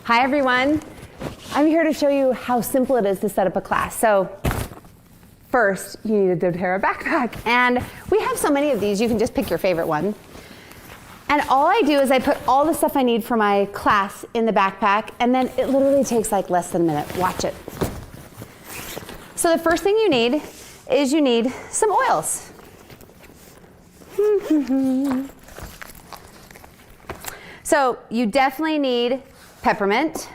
Hi everyone. I'm here to show you how simple it is to set up a class. So first, you need a dōTERRA backpack. And we have so many of these, you can just pick your favorite one. And all I do is I put all the stuff I need for my class in the backpack, and then it literally takes like less than a minute. Watch it. So the first thing you need is you need some oils. So you definitely need peppermint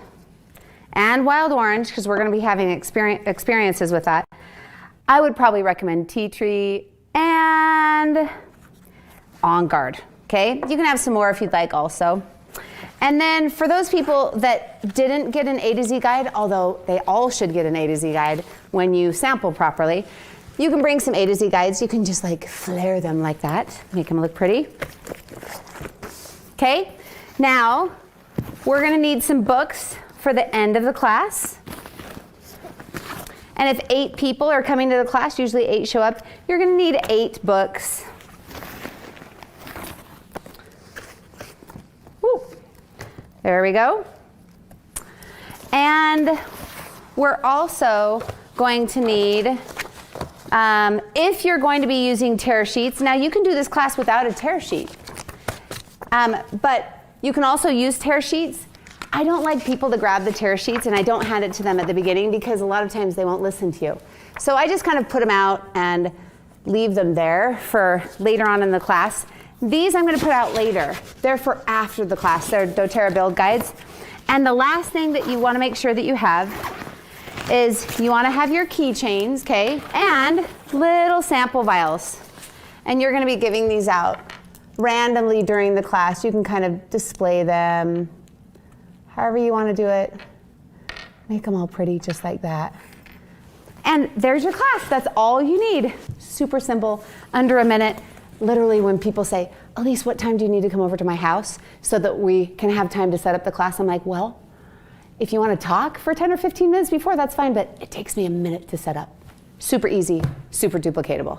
and wild orange, because we're going to be having experiences with that. I would probably recommend tea tree and On Guard. Okay, you can have some more if you'd like also. And then for those people that didn't get an A to Z guide, although they all should get an A to Z guide when you sample properly, you can bring some A to Z guides. You can just like flare them like that, make them look pretty. Okay, now we're gonna need some books for the end of the class. And if 8 people are coming to the class, usually 8 show up, you're gonna need 8 books. Woo. There we go. And we're also going to need, if you're going to be using tear sheets, now you can do this class without a tear sheet, but you can also use tear sheets. I don't like people to grab the tear sheets, and I don't hand it to them at the beginning because a lot of times they won't listen to you. So I just kind of put them out and leave them there for later on in the class. These I'm going to put out later. They're for after the class. They're dōTERRA build guides. And the last thing that you want to make sure that you have is you want to have your keychains, okay, and little sample vials. And you're going to be giving these out randomly during the class. You can kind of display them however you want to do it. Make them all pretty just like that. And there's your class. That's all you need. Super simple, under a minute. Literally when people say, Allyse, what time do you need to come over to my house so that we can have time to set up the class? I'm like, well, if you want to talk for 10 or 15 minutes before, that's fine, but it takes me a minute to set up. Super easy, super duplicatable.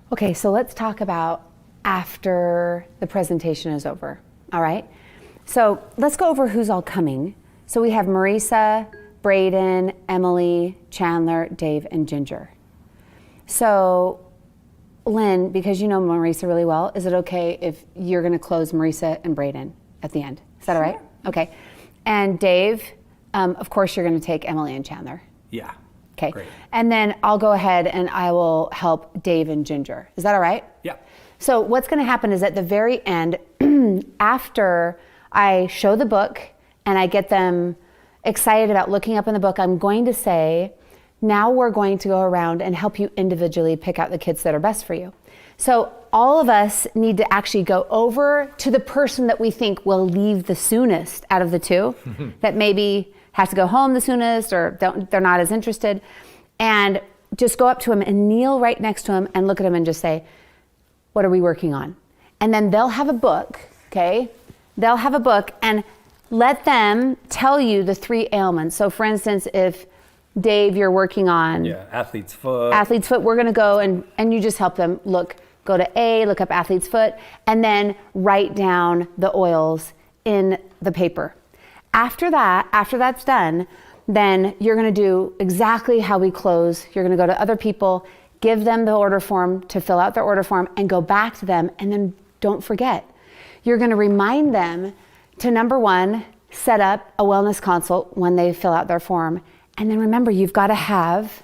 Okay, so let's talk about after the presentation is over, all right? So let's go over who's all coming. So we have Marisa, Braden, Emily, Chandler, Dave, and Ginger. So Lynn, because you know Marisa really well, is it okay if you're going to close Marisa and Braden at the end? Is that all right? Okay. And Dave, of course you're going to take Emily and Chandler. Yeah. Okay. Great. And then I'll go ahead and I will help Dave and Ginger. Is that all right? Yeah. So what's going to happen is at the very end, after I show the book and I get them excited about looking up in the book, I'm going to say, now we're going to go around and help you individually pick out the kits that are best for you. So all of us need to actually go over to the person that we think will leave the soonest out of the two, that maybe has to go home the soonest or they're not as interested, and just go up to him and kneel right next to him and look at him and just say, what are we working on? And then they'll have a book, okay? They'll have a book and let them tell you the 3 ailments. So for instance, if Dave, you're working on athlete's foot. Athlete's foot, we're gonna go and you just help them go to A, look up athlete's foot, and then write down the oils in the paper. After that's done, then you're gonna do exactly how we close. You're gonna go to other people, give them the order form to fill out their order form, and go back to them, and then don't forget. You're gonna remind them to, number 1, set up a wellness consult when they fill out their form. And then remember, you've got to have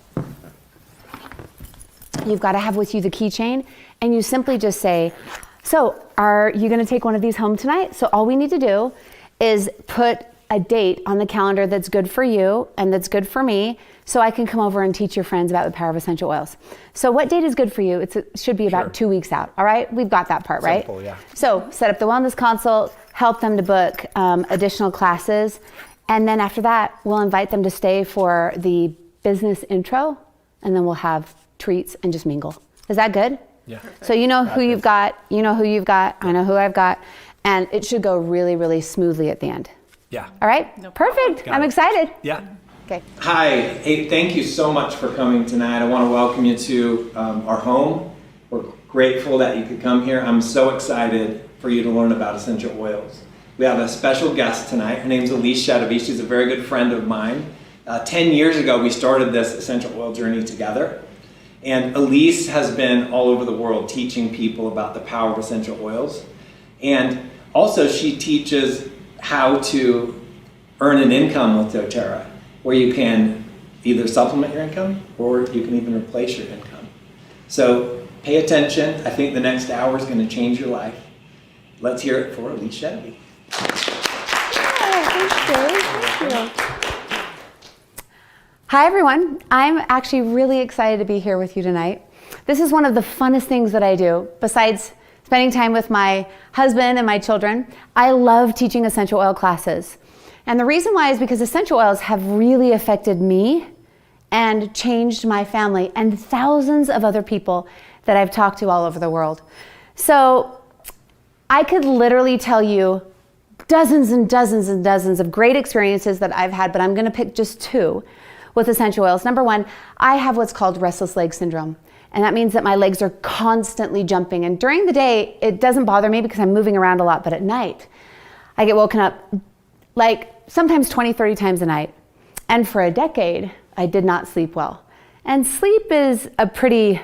with you the keychain, and you simply just say, so are you going to take one of these home tonight? So all we need to do is put a date on the calendar that's good for you and that's good for me, so I can come over and teach your friends about the power of essential oils. So what date is good for you? It should be about 2 weeks out, all right? We've got that part, right? Simple, yeah. So set up the wellness consult, help them to book additional classes, and then after that, we'll invite them to stay for the business intro, and then we'll have treats and just mingle. Is that good? Yeah. So you know who you've got, I know who I've got, and it should go really, really smoothly at the end. Yeah. All right? No Perfect. I'm excited. Yeah. Okay. Hi. Hey, thank you so much for coming tonight. I want to welcome you to our home. We're grateful that you could come here. I'm so excited for you to learn about essential oils. We have a special guest tonight. Her name's Allyse Sedivy. She's a very good friend of mine. 10 years ago, we started this essential oil journey together. And Allyse has been all over the world teaching people about the power of essential oils. And also she teaches how to earn an income with dōTERRA, where you can either supplement your income or you can even replace your income. So pay attention. I think the next hour is going to change your life. Let's hear it for Allyse Sedivy. Thank you. Hi everyone. I'm actually really excited to be here with you tonight. This is one of the funnest things that I do. Besides spending time with my husband and my children, I love teaching essential oil classes. And the reason why is because essential oils have really affected me and changed my family and thousands of other people that I've talked to all over the world. So I could literally tell you dozens and dozens and dozens of great experiences that I've had, but I'm going to pick just two with essential oils. Number one, I have what's called restless leg syndrome. And that means that my legs are constantly jumping. And during the day, it doesn't bother me because I'm moving around a lot. But at night, I get woken up like sometimes 20, 30 times a night. And for a decade, I did not sleep well. And sleep is a pretty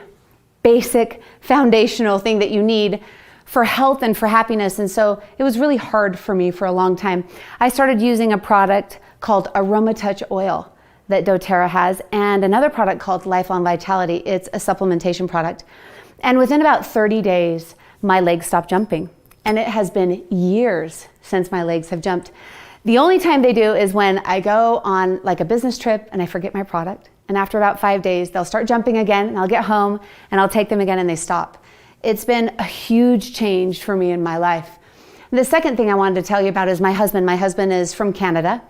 basic, foundational thing that you need for health and for happiness. And so it was really hard for me for a long time. I started using a product called AromaTouch Oil that dōTERRA has, and another product called Lifelong Vitality. It's a supplementation product. And within about 30 days, my legs stopped jumping. And it has been years since my legs have jumped. The only time they do is when I go on like a business trip and I forget my product. And after about 5 days, they'll start jumping again, and I'll get home and I'll take them again and they stop. It's been a huge change for me in my life. The second thing I wanted to tell you about is my husband. My husband is from Canada,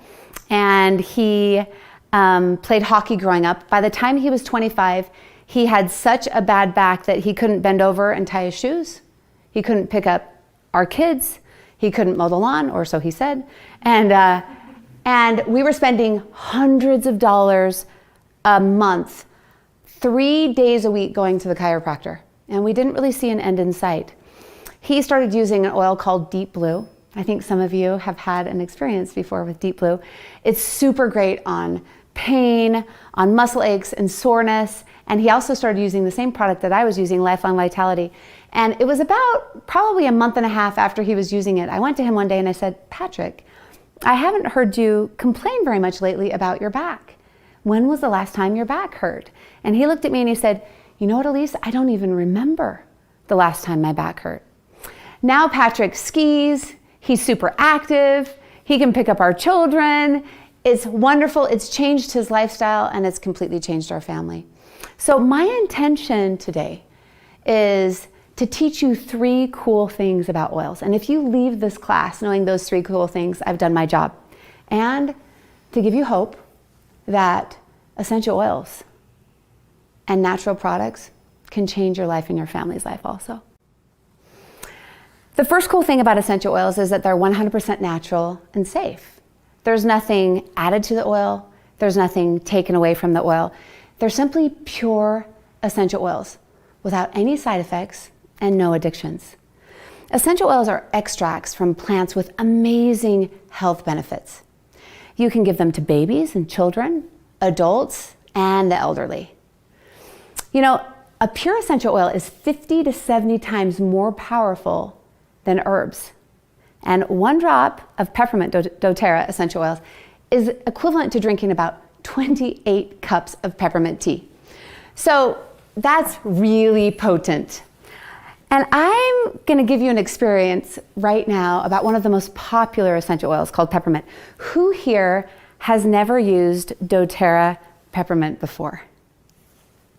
and he played hockey growing up. By the time he was 25, he had such a bad back that he couldn't bend over and tie his shoes. He couldn't pick up our kids. He couldn't mow the lawn, or so he said. And we were spending hundreds of dollars a month, 3 days a week going to the chiropractor. And we didn't really see an end in sight. He started using an oil called Deep Blue. I think some of you have had an experience before with Deep Blue. It's super great on pain, on muscle aches and soreness. And he also started using the same product that I was using, Lifelong Vitality. And it was about probably a month and a half after he was using it. I went to him one day and I said, Patrick, I haven't heard you complain very much lately about your back. When was the last time your back hurt? And he looked at me and he said, you know what, Allyse? I don't even remember the last time my back hurt. Now Patrick skis, he's super active, he can pick up our children. It's wonderful, it's changed his lifestyle, and it's completely changed our family. So my intention today is to teach you 3 cool things about oils. And if you leave this class knowing those 3 cool things, I've done my job. And to give you hope that essential oils and natural products can change your life and your family's life also. The first cool thing about essential oils is that they're 100% natural and safe. There's nothing added to the oil. There's nothing taken away from the oil. They're simply pure essential oils without any side effects and no addictions. Essential oils are extracts from plants with amazing health benefits. You can give them to babies and children, adults, and the elderly. You know, a pure essential oil is 50 to 70 times more powerful than herbs. And 1 drop of peppermint dōTERRA essential oils is equivalent to drinking about 28 cups of peppermint tea. So that's really potent. And I'm gonna give you an experience right now about one of the most popular essential oils called peppermint. Who here has never used dōTERRA peppermint before?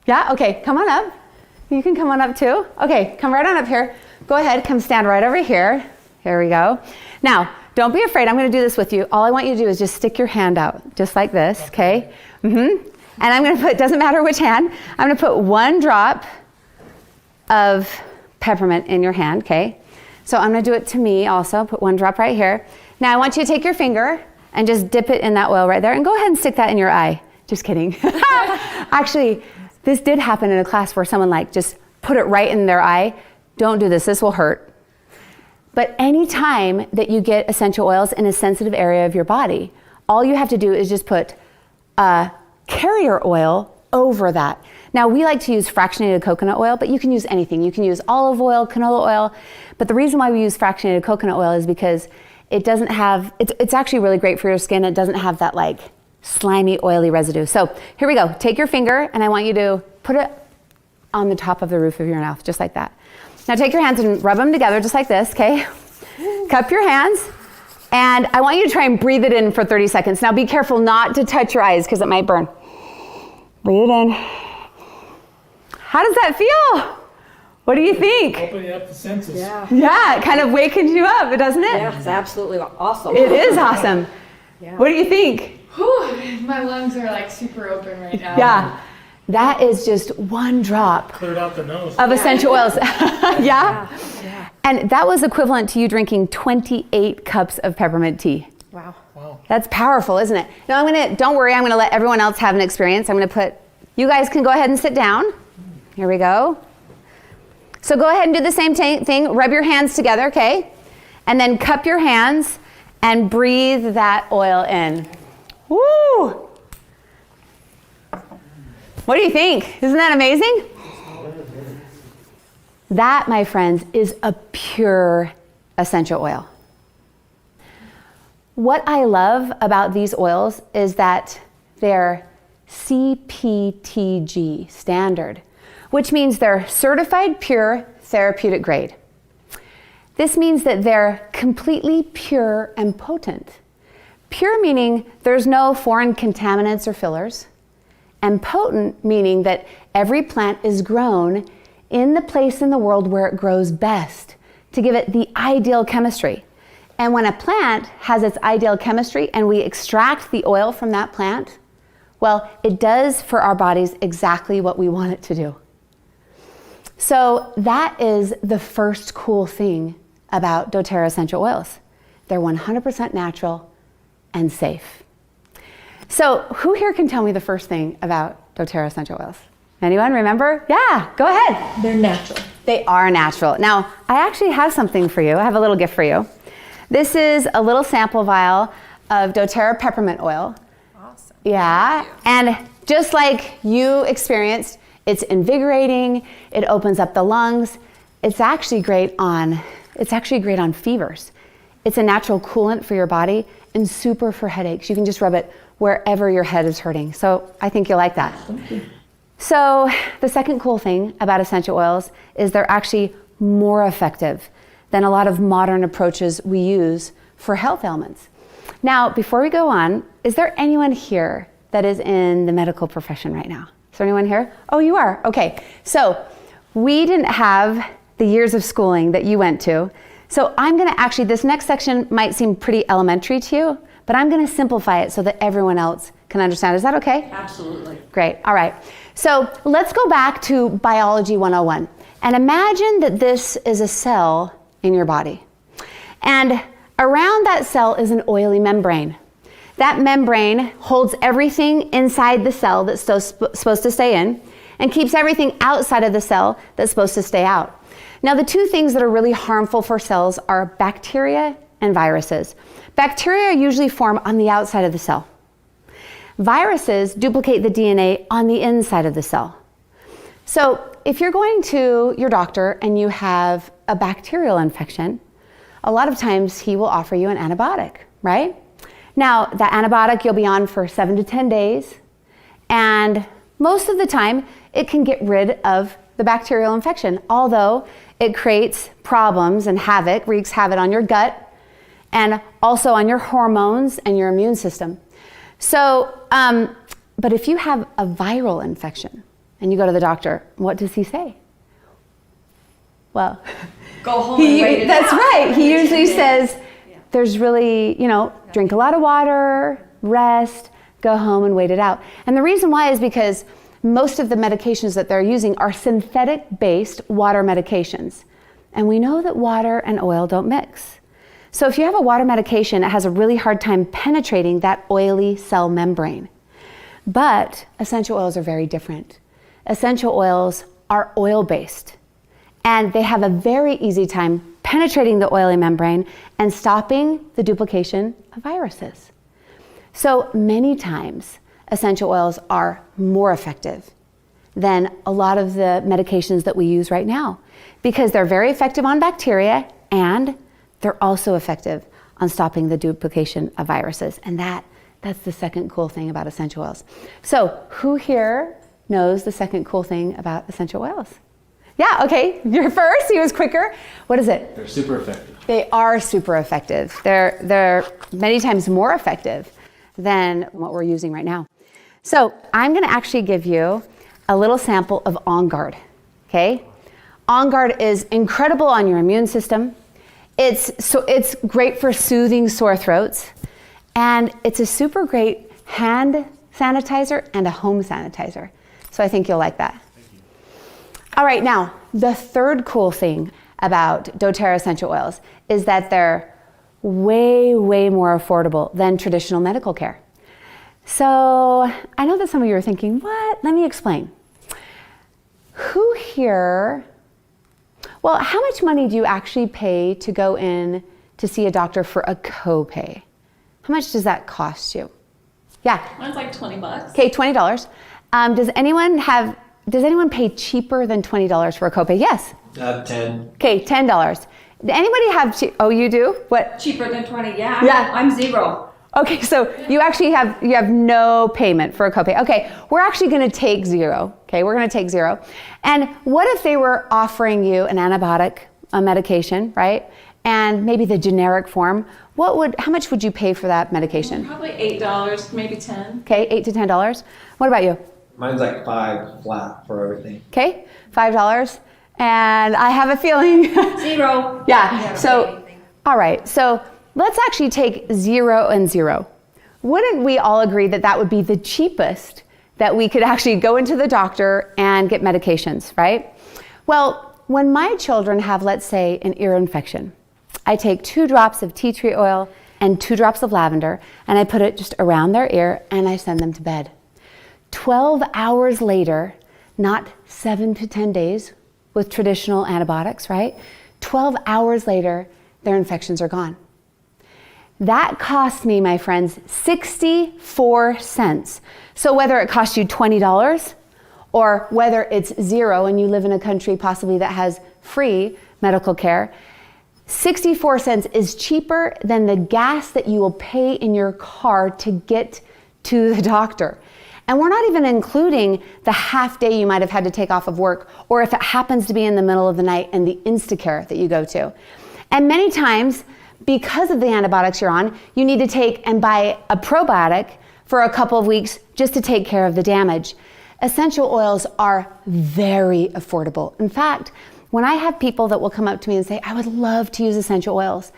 Yeah, okay, come on up. You can come on up too. Okay, come right on up here. Go ahead, come stand right over here. Here we go. Now, don't be afraid, I'm gonna do this with you. All I want you to do is just stick your hand out, just like this, okay? And I'm gonna put, doesn't matter which hand, I'm gonna put 1 drop of peppermint in your hand, okay? So I'm gonna do it to me also, put 1 drop right here. Now I want you to take your finger and just dip it in that oil right there, and go ahead and stick that in your eye. Just kidding. Actually, this did happen in a class where someone like just put it right in their eye. Don't do this, this will hurt. But anytime that you get essential oils in a sensitive area of your body, all you have to do is just put a carrier oil over that. Now, we like to use fractionated coconut oil, but you can use anything. You can use olive oil, canola oil, but the reason why we use fractionated coconut oil is because it doesn't have, it's actually really great for your skin. It doesn't have that like slimy, oily residue. So here we go. Take your finger and I want you to put it on the top of the roof of your mouth, just like that. Now take your hands and rub them together just like this, okay? Cup your hands, and I want you to try and breathe it in for 30 seconds. Now be careful not to touch your eyes because it might burn. Breathe it in. How does that feel? What do you think? Opening up the senses. Yeah. Yeah, it kind of wakens you up, doesn't it? Yeah, it's absolutely awesome. It is awesome. Yeah. What do you think? Whew, my lungs are like super open right now. Yeah, that is just one drop Cleared out the nose. of essential oils. Yeah? Yeah. And that was equivalent to you drinking 28 cups of peppermint tea. Wow. Wow. That's powerful, isn't it? Now don't worry, I'm gonna let everyone else have an experience. You guys can go ahead and sit down. Here we go. So go ahead and do the same thing. Rub your hands together, okay? And then cup your hands and breathe that oil in. Woo! What do you think? Isn't that amazing? That, my friends, is a pure essential oil. What I love about these oils is that they're CPTG standard, which means they're certified pure therapeutic grade. This means that they're completely pure and potent. Pure meaning there's no foreign contaminants or fillers, and potent meaning that every plant is grown in the place in the world where it grows best to give it the ideal chemistry. And when a plant has its ideal chemistry and we extract the oil from that plant, well, it does for our bodies exactly what we want it to do. So that is the first cool thing about dōTERRA essential oils. They're 100% natural and safe. So who here can tell me the first thing about dōTERRA essential oils? Anyone remember? Yeah, go ahead. They're natural. They are natural. Now, I actually have something for you. I have a little gift for you. This is a little sample vial of dōTERRA peppermint oil. Awesome. Yeah, and just like you experienced, it's invigorating, it opens up the lungs. It's actually great on fevers. It's a natural coolant for your body and super for headaches. You can just rub it wherever your head is hurting. So I think you'll like that. So the second cool thing about essential oils is they're actually more effective than a lot of modern approaches we use for health ailments. Now, before we go on, is there anyone here that is in the medical profession right now? Is there anyone here? Oh, you are? Okay. So we didn't have the years of schooling that you went to. So I'm going to actually, this next section might seem pretty elementary to you, but I'm going to simplify it so that everyone else can understand. Is that okay? Absolutely. Great. All right. So let's go back to Biology 101 and imagine that this is a cell in your body. And around that cell is an oily membrane. That membrane holds everything inside the cell that's supposed to stay in and keeps everything outside of the cell that's supposed to stay out. Now, the two things that are really harmful for cells are bacteria and viruses. Bacteria usually form on the outside of the cell. Viruses duplicate the DNA on the inside of the cell. So if you're going to your doctor and you have a bacterial infection, a lot of times he will offer you an antibiotic, right? Now, that antibiotic you'll be on for 7 to 10 days, and most of the time it can get rid of the bacterial infection, although it creates problems and wreaks havoc on your gut and also on your hormones and your immune system. So, but if you have a viral infection and you go to the doctor, what does he say? Well, Go home and wait it that's out. right. He usually says, there's really, drink a lot of water, rest, go home and wait it out. And the reason why is because most of the medications that they're using are synthetic-based water medications. And we know that water and oil don't mix. So if you have a water medication, it has a really hard time penetrating that oily cell membrane. But essential oils are very different. Essential oils are oil-based, and they have a very easy time penetrating the oily membrane and stopping the duplication of viruses. So many times, essential oils are more effective than a lot of the medications that we use right now because they're very effective on bacteria and they're also effective on stopping the duplication of viruses. And that's the second cool thing about essential oils. So who here knows the second cool thing about essential oils? Yeah, okay, you're first, he was quicker. What is it? They're super effective. They are super effective. They're many times more effective than what we're using right now. So I'm gonna actually give you a little sample of On Guard, okay? On Guard is incredible on your immune system. It's great for soothing sore throats, and it's a super great hand sanitizer and a home sanitizer. So I think you'll like that. All right, now, the third cool thing about dōTERRA essential oils is that they're way, way more affordable than traditional medical care. So I know that some of you are thinking, what? Let me explain. Who here, well, how much money do you actually pay to go in to see a doctor for a copay? How much does that cost you? Yeah. Mine's like $20. Okay, $20. Does anyone pay cheaper than $20 for a copay? Yes. 10. Okay, $10. Anybody have, oh, you do? What? Cheaper than 20, yeah. Yeah. I'm zero. Okay, so you actually have no payment for a copay. Okay, we're actually gonna take zero. Okay, we're gonna take zero. And what if they were offering you an antibiotic, a medication, right? And maybe the generic form, how much would you pay for that medication? Probably $8, maybe 10. Okay, $8 to $10. What about you? Mine's like $5 flat for everything. Okay, $5. And I have a feeling. Zero. Yeah, so, all right, so let's actually take 0 and 0. Wouldn't we all agree that that would be the cheapest that we could actually go into the doctor and get medications, right? Well, when my children have, let's say, an ear infection, I take 2 drops of tea tree oil and 2 drops of lavender, and I put it just around their ear, and I send them to bed. 12 hours later, not 7 to 10 days with traditional antibiotics, right? 12 hours later, their infections are gone. That cost me, my friends, 64 cents. So whether it costs you $20 or whether it's 0 and you live in a country possibly that has free medical care, 64 cents is cheaper than the gas that you will pay in your car to get to the doctor. And we're not even including the half day you might have had to take off of work, or if it happens to be in the middle of the night and the Instacare that you go to. And many times, because of the antibiotics you're on, you need to take and buy a probiotic for a couple of weeks just to take care of the damage. Essential oils are very affordable. In fact, when I have people that will come up to me and say, I would love to use essential oils,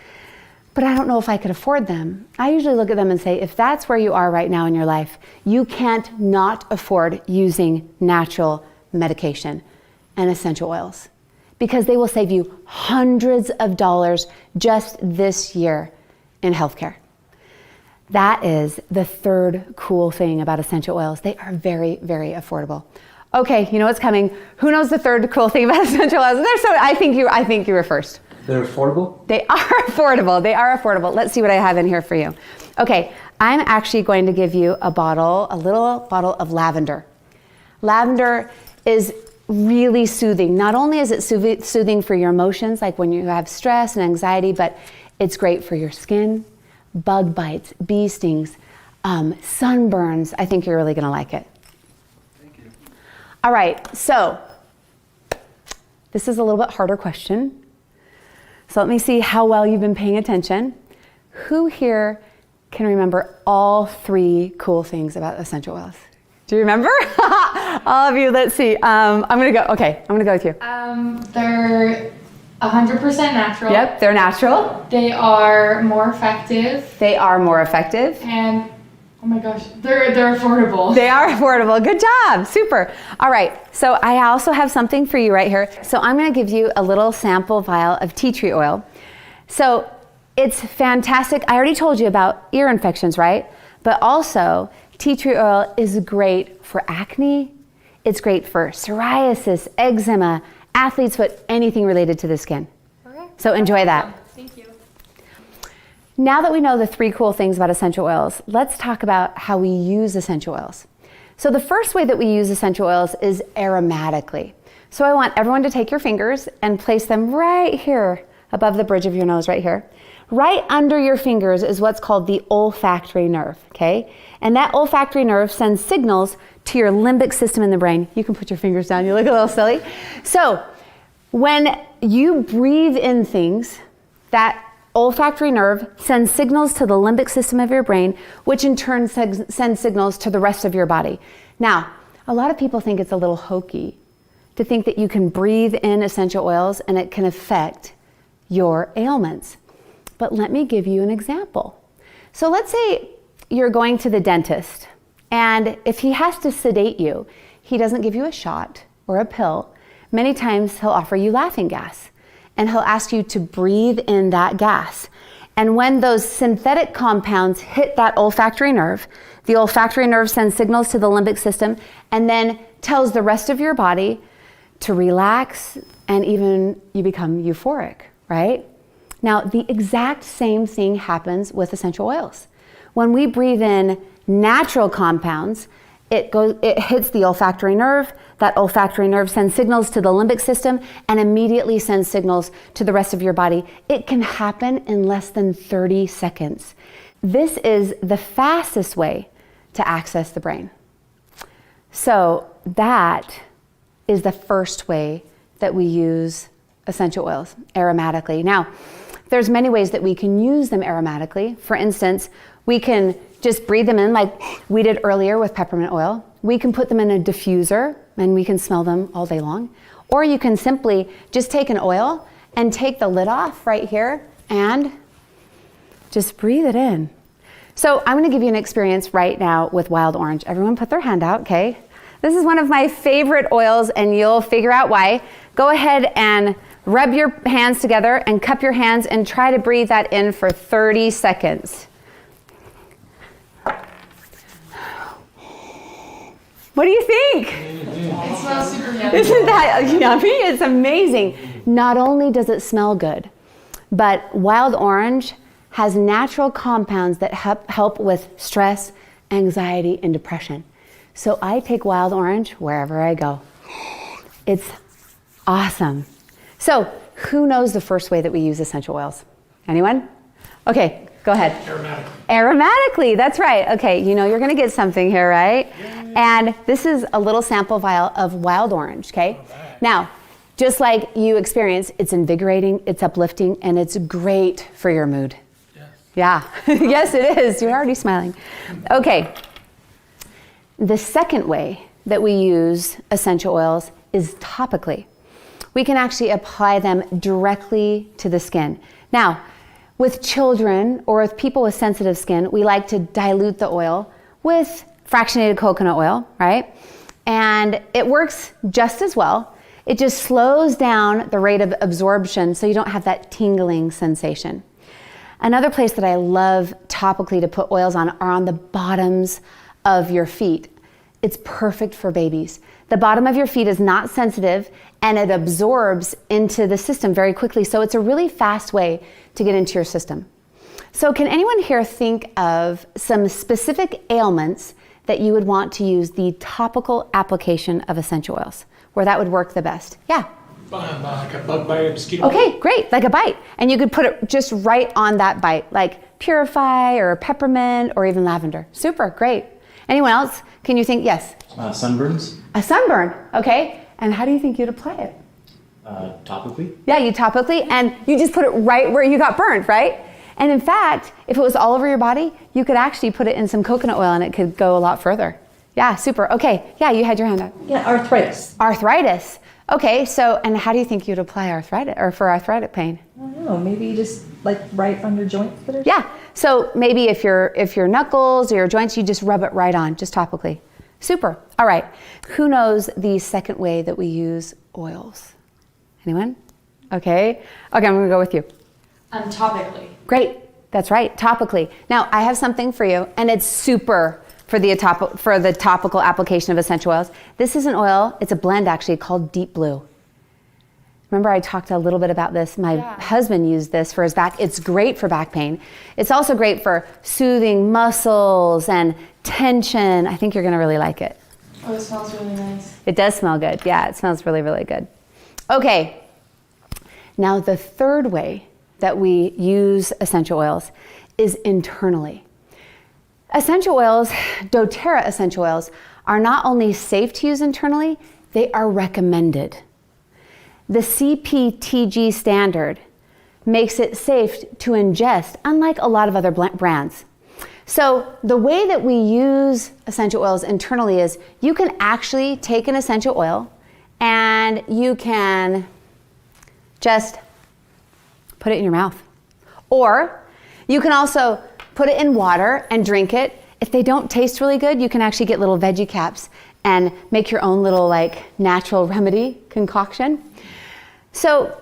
but I don't know if I could afford them, I usually look at them and say, if that's where you are right now in your life, you can't not afford using natural medication and essential oils, because they will save you hundreds of dollars just this year in healthcare. That is the third cool thing about essential oils. They are very, very affordable. Okay, you know what's coming. Who knows the third cool thing about essential oils? I think you were first. They're affordable? They are affordable. They are affordable. Let's see what I have in here for you. Okay, I'm actually going to give you a little bottle of lavender. Lavender is really soothing. Not only is it soothing for your emotions, like when you have stress and anxiety, but it's great for your skin, bug bites, bee stings, sunburns. I think you're really gonna like it. Thank you. All right, so this is a little bit harder question. So let me see how well you've been paying attention. Who here can remember all 3 cool things about essential oils? Do you remember? All of you, let's see. I'm gonna go with you. They're 100% natural. Yep, they're natural. They are more effective. They are more effective. And oh my gosh, they're affordable. They are affordable. Good job. Super. All right. So I also have something for you right here. So I'm going to give you a little sample vial of tea tree oil. So it's fantastic. I already told you about ear infections, right? But also tea tree oil is great for acne. It's great for psoriasis, eczema, athlete's foot, anything related to the skin. Okay. So enjoy that. Thank you. Now that we know the 3 cool things about essential oils, let's talk about how we use essential oils. So the first way that we use essential oils is aromatically. So I want everyone to take your fingers and place them right here above the bridge of your nose right here. Right under your fingers is what's called the olfactory nerve, okay? And that olfactory nerve sends signals to your limbic system in the brain. You can put your fingers down, you look a little silly. So when you breathe in things, that olfactory nerve sends signals to the limbic system of your brain, which in turn sends signals to the rest of your body. Now, a lot of people think it's a little hokey to think that you can breathe in essential oils and it can affect your ailments. But let me give you an example. So let's say you're going to the dentist, and if he has to sedate you, he doesn't give you a shot or a pill. Many times he'll offer you laughing gas, and he'll ask you to breathe in that gas. And when those synthetic compounds hit that olfactory nerve, the olfactory nerve sends signals to the limbic system and then tells the rest of your body to relax, and even you become euphoric, right? Now, the exact same thing happens with essential oils. When we breathe in natural compounds, it hits the olfactory nerve. That olfactory nerve sends signals to the limbic system and immediately sends signals to the rest of your body. It can happen in less than 30 seconds. This is the fastest way to access the brain. So that is the first way that we use essential oils aromatically. Now, there's many ways that we can use them aromatically. For instance, we can just breathe them in like we did earlier with peppermint oil. We can put them in a diffuser and we can smell them all day long. Or you can simply just take an oil and take the lid off right here and just breathe it in. So I'm gonna give you an experience right now with wild orange. Everyone put their hand out, okay? This is one of my favorite oils and you'll figure out why. Go ahead and rub your hands together and cup your hands and try to breathe that in for 30 seconds. What do you think? It smells super yummy. Isn't that yummy? It's amazing. Not only does it smell good, but wild orange has natural compounds that help with stress, anxiety, and depression. So I take wild orange wherever I go. It's awesome. So who knows the first way that we use essential oils? Anyone? Okay, go ahead. Aromatically, that's right. Okay, you know you're gonna get something here, right? And this is a little sample vial of wild orange, okay? Now, just like you experience, it's invigorating, it's uplifting, and it's great for your mood. Yeah, yes it is. You're already smiling. Okay, the second way that we use essential oils is topically. We can actually apply them directly to the skin. Now, with children or with people with sensitive skin, we like to dilute the oil with fractionated coconut oil, right? And it works just as well. It just slows down the rate of absorption so you don't have that tingling sensation. Another place that I love topically to put oils on are on the bottoms of your feet. It's perfect for babies. The bottom of your feet is not sensitive and it absorbs into the system very quickly. So it's a really fast way to get into your system. So can anyone here think of some specific ailments that you would want to use the topical application of essential oils, where that would work the best? Yeah. Like a bug bite, a mosquito bite. Okay, great, like a bite. And you could put it just right on that bite, like Purify or Peppermint or even Lavender. Super, great. Anyone else? Can you think? Yes? Sunburns, A sunburn, okay. And how do you think you'd apply it? topically. Yeah, you topically, and you just put it right where you got burned, right? And in fact, if it was all over your body, you could actually put it in some coconut oil and it could go a lot further. Yeah, super. Okay, yeah, you had your hand up. Yeah, arthritis. Arthritis. Okay, so, and how do you think you'd apply arthritis, or for arthritic pain? I don't know, maybe just like right on your joints that are... Yeah, so maybe if your knuckles or your joints, you just rub it right on, just topically. Super. All right. Who knows the second way that we use oils? Anyone? Okay, I'm gonna go with you. Topically. Great, that's right, topically. Now, I have something for you, and it's super for the topical application of essential oils. This is an oil, it's a blend actually, called Deep Blue. Remember I talked a little bit about this. My husband used this for his back. It's great for back pain. It's also great for soothing muscles and tension. I think you're gonna really like it. Oh, it smells really nice. It does smell good. Yeah, it smells really, really good. Okay, now the third way that we use essential oils is internally. Essential oils, dōTERRA essential oils, are not only safe to use internally, they are recommended. The CPTG standard makes it safe to ingest, unlike a lot of other brands. So the way that we use essential oils internally is you can actually take an essential oil and you can just put it in your mouth. Or you can also put it in water and drink it. If they don't taste really good, you can actually get little veggie caps and make your own little like natural remedy concoction. So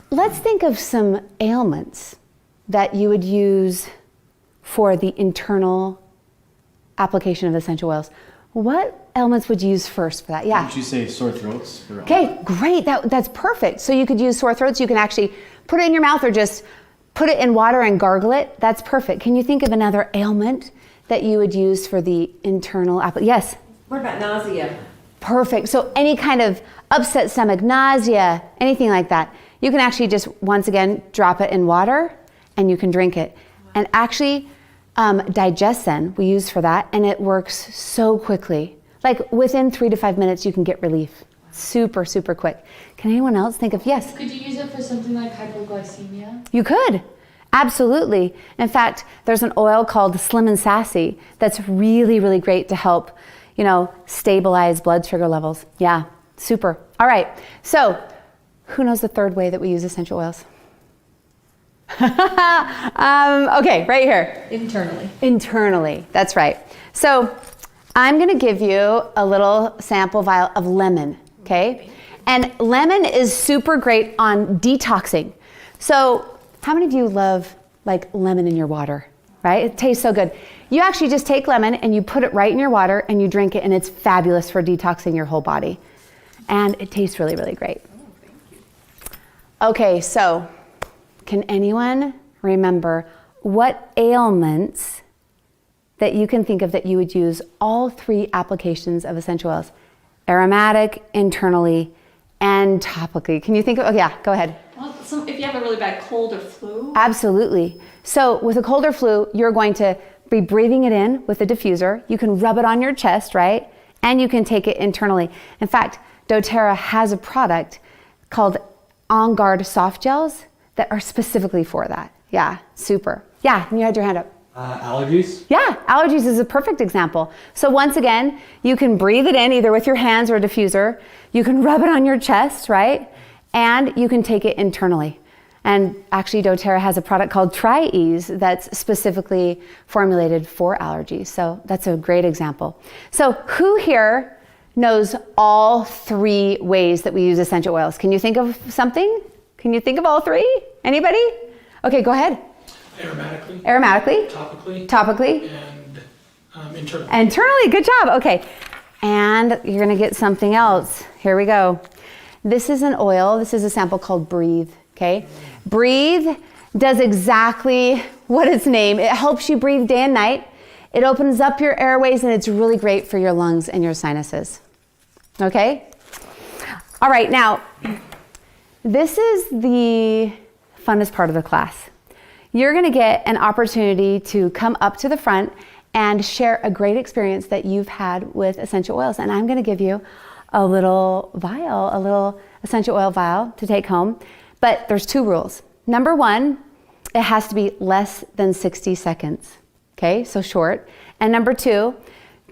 let's think of some ailments that you would use for the internal application of essential oils. What ailments would you use first for that? Yeah. Would you say sore throats? Okay, great. That's perfect. So you could use sore throats. You can actually put it in your mouth or just put it in water and gargle it. That's perfect. Can you think of another ailment that you would use for the internal application? Yes. What about nausea? Perfect. So any kind of upset stomach, nausea, anything like that, you can actually just, once again, drop it in water and you can drink it. And actually, Digesten we use for that, and it works so quickly. Like within 3 to 5 minutes, you can get relief. Super, super quick. Can anyone else think of, yes? Could you use it for something like hypoglycemia? You could. Absolutely. In fact, there's an oil called Slim and Sassy that's really, really great to help, you know, stabilize blood sugar levels. Yeah, super. All right. So, who knows the third way that we use essential oils? Okay, right here. Internally. Internally. That's right. So, I'm going to give you a little sample vial of lemon, okay? And lemon is super great on detoxing. So, how many of you love like lemon in your water, right? It tastes so good. You actually just take lemon and you put it right in your water and you drink it, and it's fabulous for detoxing your whole body. And it tastes really, really great. Okay, so can anyone remember what ailments that you can think of that you would use all 3 applications of essential oils? Aromatic, internally, and topically. Can you think of, oh yeah, go ahead. Well, if you have a really bad cold or flu. Absolutely. So with a cold or flu, you're going to be breathing it in with a diffuser. You can rub it on your chest, right? And you can take it internally. In fact, dōTERRA has a product called On Guard soft gels that are specifically for that. Yeah, super. Yeah, and you had your hand up. Allergies? Yeah, allergies is a perfect example. So once again, you can breathe it in either with your hands or a diffuser. You can rub it on your chest, right? And you can take it internally. And actually, dōTERRA has a product called Tri-Ease that's specifically formulated for allergies. So that's a great example. So who here knows all 3 ways that we use essential oils? Can you think of something? Can you think of all 3? Anybody? Okay, go ahead. Aromatically. Aromatically. Topically. Topically. And internally. Internally, good job. Okay. And you're going to get something else. Here we go. This is an oil. This is a sample called Breathe. Okay. Breathe does exactly what its name. It helps you breathe day and night. It opens up your airways, and it's really great for your lungs and your sinuses. Okay. All right. Now, this is the funnest part of the class. You're going to get an opportunity to come up to the front and share a great experience that you've had with essential oils. And I'm going to give you a little vial, a little essential oil vial to take home. But there's 2 rules. Number 1, it has to be less than 60 seconds. Okay, so short. And number 2,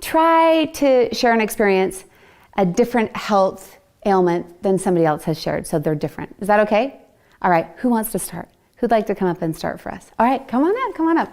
try to share an experience, a different health ailment than somebody else has shared. So they're different. Is that okay? All right, who wants to start? Who'd like to come up and start for us? All right, come on up.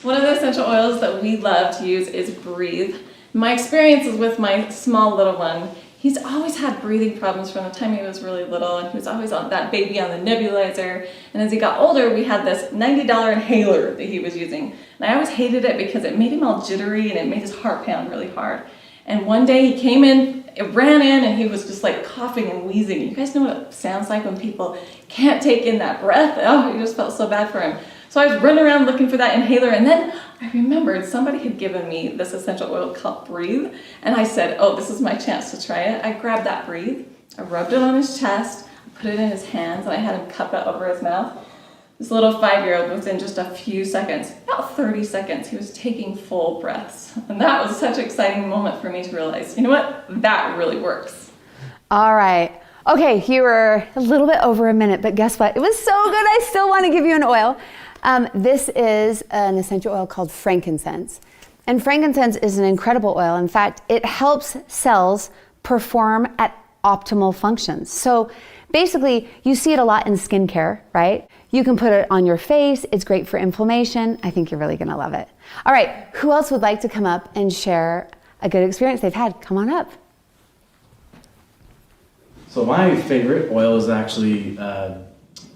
One of the essential oils that we love to use is Breathe. My experience is with my small little one. He's always had breathing problems from the time he was really little, and he was always on that baby on the nebulizer. And as he got older, we had this $90 inhaler that he was using. And I always hated it because it made him all jittery and it made his heart pound really hard. And one day he came in it ran in and he was just like coughing and wheezing. You guys know what it sounds like when people can't take in that breath? Oh, you just felt so bad for him. So I was running around looking for that inhaler, and then I remembered somebody had given me this essential oil called Breathe, and I said, oh, this is my chance to try it. I grabbed that Breathe, I rubbed it on his chest, I put it in his hands, and I had him cup it over his mouth. This little 5-year-old, within just a few seconds, about 30 seconds, he was taking full breaths. And that was such an exciting moment for me to realize, you know what, that really works. All right. Okay, you were a little bit over a minute, but guess what? It was so good, I still want to give you an oil. This is an essential oil called frankincense. And frankincense is an incredible oil. In fact, it helps cells perform at optimal functions. So basically, you see it a lot in skincare, right? You can put it on your face. It's great for inflammation. I think you're really going to love it. All right, who else would like to come up and share a good experience they've had? Come on up. So my favorite oil is actually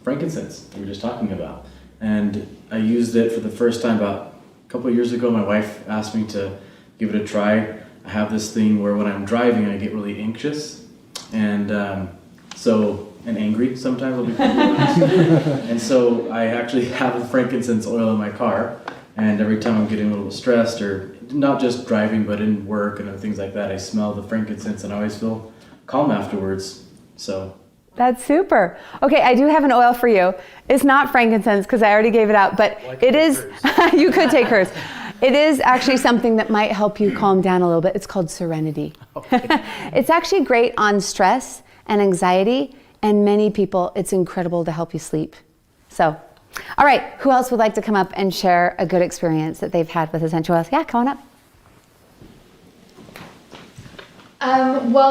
frankincense, we were just talking about. And I used it for the first time about a couple of years ago. My wife asked me to give it a try. I have this thing where when I'm driving, I get really anxious and angry sometimes, I'll be completely honest. And so I actually have a frankincense oil in my car, and every time I'm getting a little stressed, or not just driving but in work and things like that, I smell the frankincense and I always feel calm afterwards. So That's super. Okay, I do have an oil for you. It's not frankincense because I already gave it out, but it is, you could take hers. It is actually something that might help you calm down a little bit. It's called Serenity. Okay. It's actually great on stress and anxiety, and many people, it's incredible to help you sleep. So, all right, who else would like to come up and share a good experience that they've had with essential oils? Yeah, come on up.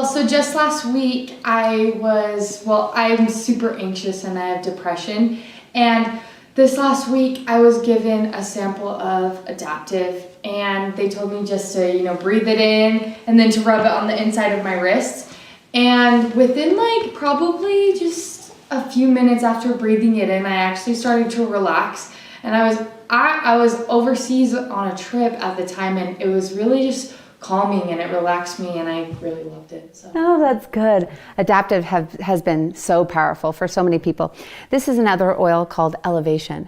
So just last week I'm super anxious and I have depression. And this last week I was given a sample of Adaptive, and they told me just to, breathe it in and then to rub it on the inside of my wrist. And within probably just a few minutes after breathing it in, I actually started to relax. And I was overseas on a trip at the time, and it was really just calming, and it relaxed me, and I really loved it. So. Oh, that's good. Adaptive has been so powerful for so many people. This is another oil called Elevation,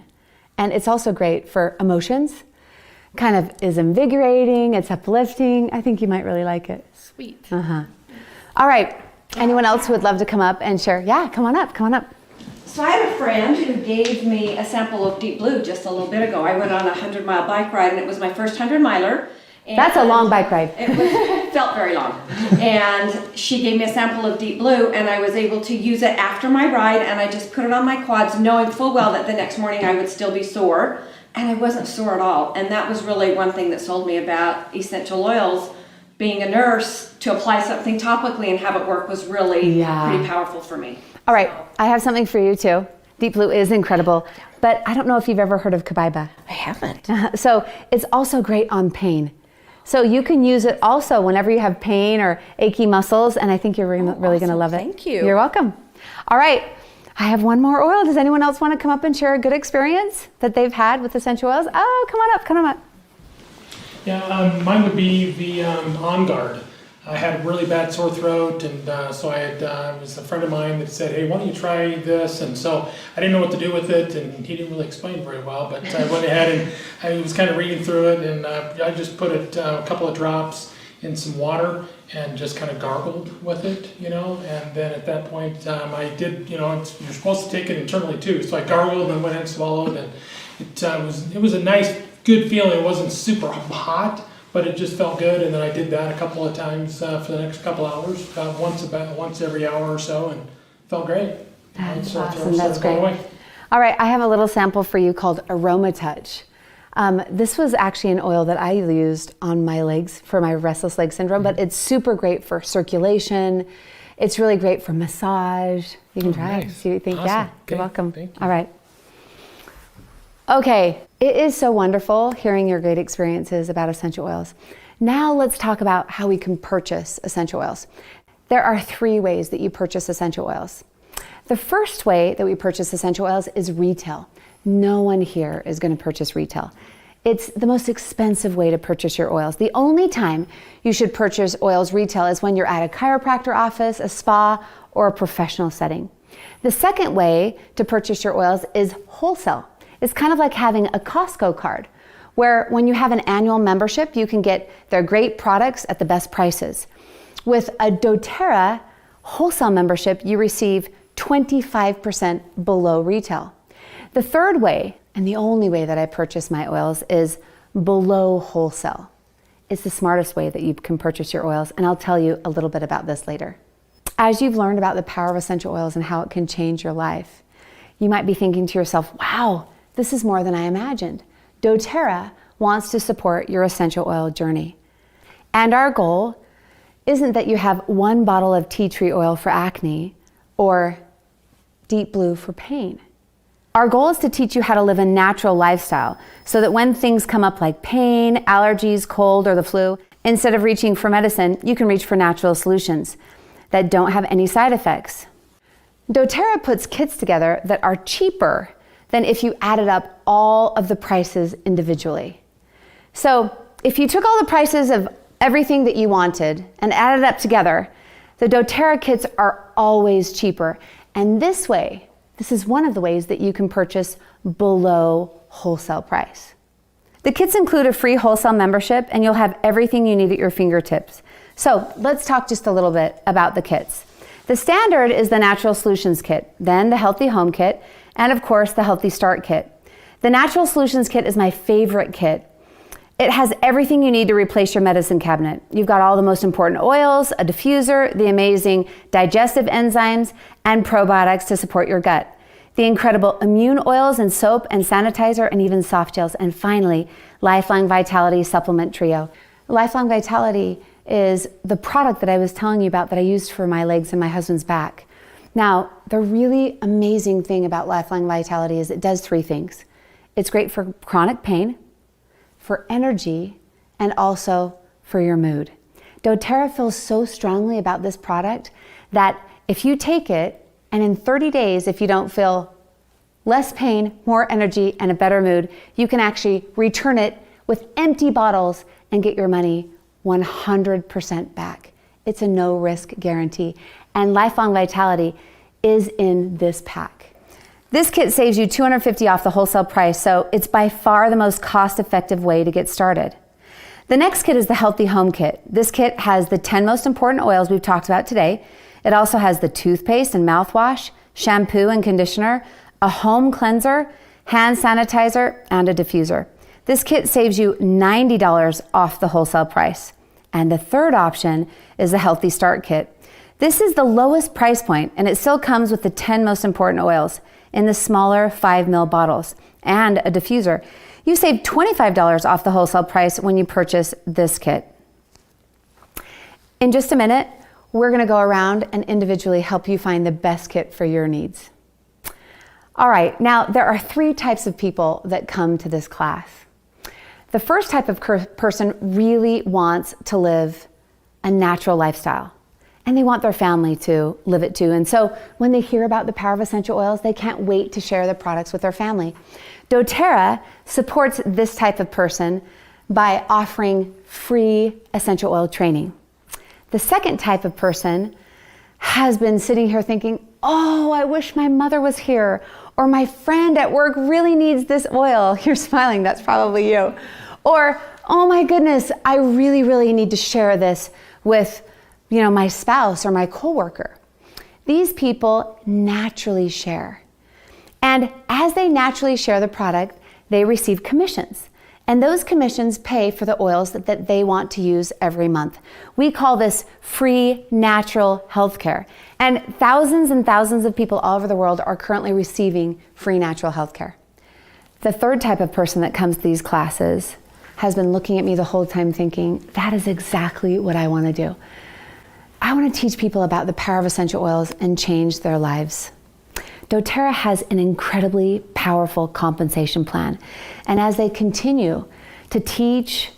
and it's also great for emotions. Kind of is invigorating, it's uplifting. I think you might really like it. Sweet. All right, anyone else who would love to come up and share? Yeah, come on up. So I have a friend who gave me a sample of Deep Blue just a little bit ago. I went on a 100-mile bike ride, and it was my first 100-miler. That's a long bike ride. It felt very long. And she gave me a sample of Deep Blue, and I was able to use it after my ride, and I just put it on my quads, knowing full well that the next morning I would still be sore, and I wasn't sore at all. And that was really one thing that sold me about essential oils. Being a nurse, to apply something topically and have it work was really pretty powerful for me. All right, I have something for you too. Deep Blue is incredible, but I don't know if you've ever heard of Kabaiba. I haven't. So it's also great on pain. So you can use it also whenever you have pain or achy muscles, and I think you're really going to love it. Thank you. You're welcome. All right, I have one more oil. Does anyone else want to come up and share a good experience that they've had with essential oils? Oh, come on up. Yeah, mine would be the On Guard. I had a really bad sore throat, and so it was a friend of mine that said, hey, why don't you try this? And so I didn't know what to do with it, and he didn't really explain very well, but I went ahead and I was kind of reading through it, and I just put it a couple of drops in some water and just kind of gargled with it, and then at that point I did, you're supposed to take it internally too, so I gargled and went and swallowed, and it was a nice, good feeling. It wasn't super hot, but it just felt good, and then I did that a couple of times for the next couple hours, once every hour or so, and felt great. That's awesome. That's great. All right, I have a little sample for you called Aroma Touch. This was actually an oil that I used on my legs for my restless leg syndrome, but it's super great for circulation. It's really great for massage. You can try it. See what you think. Awesome. Yeah, you're welcome. Thank you. All right. Okay, it is so wonderful hearing your great experiences about essential oils. Now let's talk about how we can purchase essential oils. There are 3 ways that you purchase essential oils. The first way that we purchase essential oils is retail. No one here is going to purchase retail. It's the most expensive way to purchase your oils. The only time you should purchase oils retail is when you're at a chiropractor office, a spa, or a professional setting. The second way to purchase your oils is wholesale. It's kind of like having a Costco card, where when you have an annual membership, you can get their great products at the best prices. With a dōTERRA wholesale membership, you receive 25% below retail. The third way, and the only way that I purchase my oils, is below wholesale. It's the smartest way that you can purchase your oils, and I'll tell you a little bit about this later. As you've learned about the power of essential oils and how it can change your life, you might be thinking to yourself, wow, this is more than I imagined. dōTERRA wants to support your essential oil journey. And our goal isn't that you have one bottle of tea tree oil for acne or deep blue for pain. Our goal is to teach you how to live a natural lifestyle so that when things come up like pain, allergies, cold, or the flu, instead of reaching for medicine, you can reach for natural solutions that don't have any side effects. dōTERRA puts kits together that are cheaper than if you added up all of the prices individually. So if you took all the prices of everything that you wanted and added up together, the dōTERRA kits are always cheaper. And this way, this is one of the ways that you can purchase below wholesale price. The kits include a free wholesale membership, and you'll have everything you need at your fingertips. So let's talk just a little bit about the kits. The standard is the Natural Solutions Kit, then the Healthy Home Kit, and of course the Healthy Start Kit. The Natural Solutions Kit is my favorite kit. It has everything you need to replace your medicine cabinet. You've got all the most important oils, a diffuser, the amazing digestive enzymes, and probiotics to support your gut, the incredible immune oils and soap and sanitizer and even soft gels, and finally, Lifelong Vitality Supplement Trio. Lifelong Vitality is the product that I was telling you about that I used for my legs and my husband's back. Now, the really amazing thing about Lifelong Vitality is it does three things. It's great for chronic pain, for energy, and also for your mood. dōTERRA feels so strongly about this product that if you take it and in 30 days, if you don't feel less pain, more energy, and a better mood, you can actually return it with empty bottles and get your money 100% back. It's a no-risk guarantee. And Lifelong Vitality is in this pack. This kit saves you $250 off the wholesale price, so it's by far the most cost-effective way to get started. The next kit is the Healthy Home Kit. This kit has the 10 most important oils we've talked about today. It also has the toothpaste and mouthwash, shampoo and conditioner, a home cleanser, hand sanitizer, and a diffuser. This kit saves you $90 off the wholesale price. And the third option is the Healthy Start Kit. This is the lowest price point, and it still comes with the 10 most important oils in the smaller 5 ml bottles and a diffuser. You save $25 off the wholesale price when you purchase this kit. In just a minute, we're gonna go around and individually help you find the best kit for your needs. All right, now there are 3 types of people that come to this class. The first type of person really wants to live a natural lifestyle, and they want their family to live it too. And so when they hear about the power of essential oils, they can't wait to share the products with their family. dōTERRA supports this type of person by offering free essential oil training. The second type of person has been sitting here thinking, oh, I wish my mother was here, or my friend at work really needs this oil. You're smiling, that's probably you. Or, oh my goodness, I really, really need to share this with my spouse or my coworker. These people naturally share. And as they naturally share the product, they receive commissions. And those commissions pay for the oils that they want to use every month. We call this free natural healthcare. And thousands of people all over the world are currently receiving free natural healthcare. The third type of person that comes to these classes has been looking at me the whole time thinking, that is exactly what I want to do. I want to teach people about the power of essential oils and change their lives. dōTERRA has an incredibly powerful compensation plan. And as they continue to teach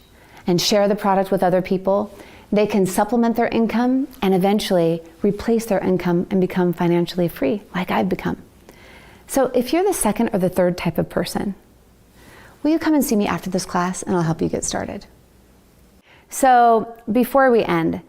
and share the product with other people, they can supplement their income and eventually replace their income and become financially free, like I've become. So if you're the second or the third type of person, will you come and see me after this class and I'll help you get started. So before we end,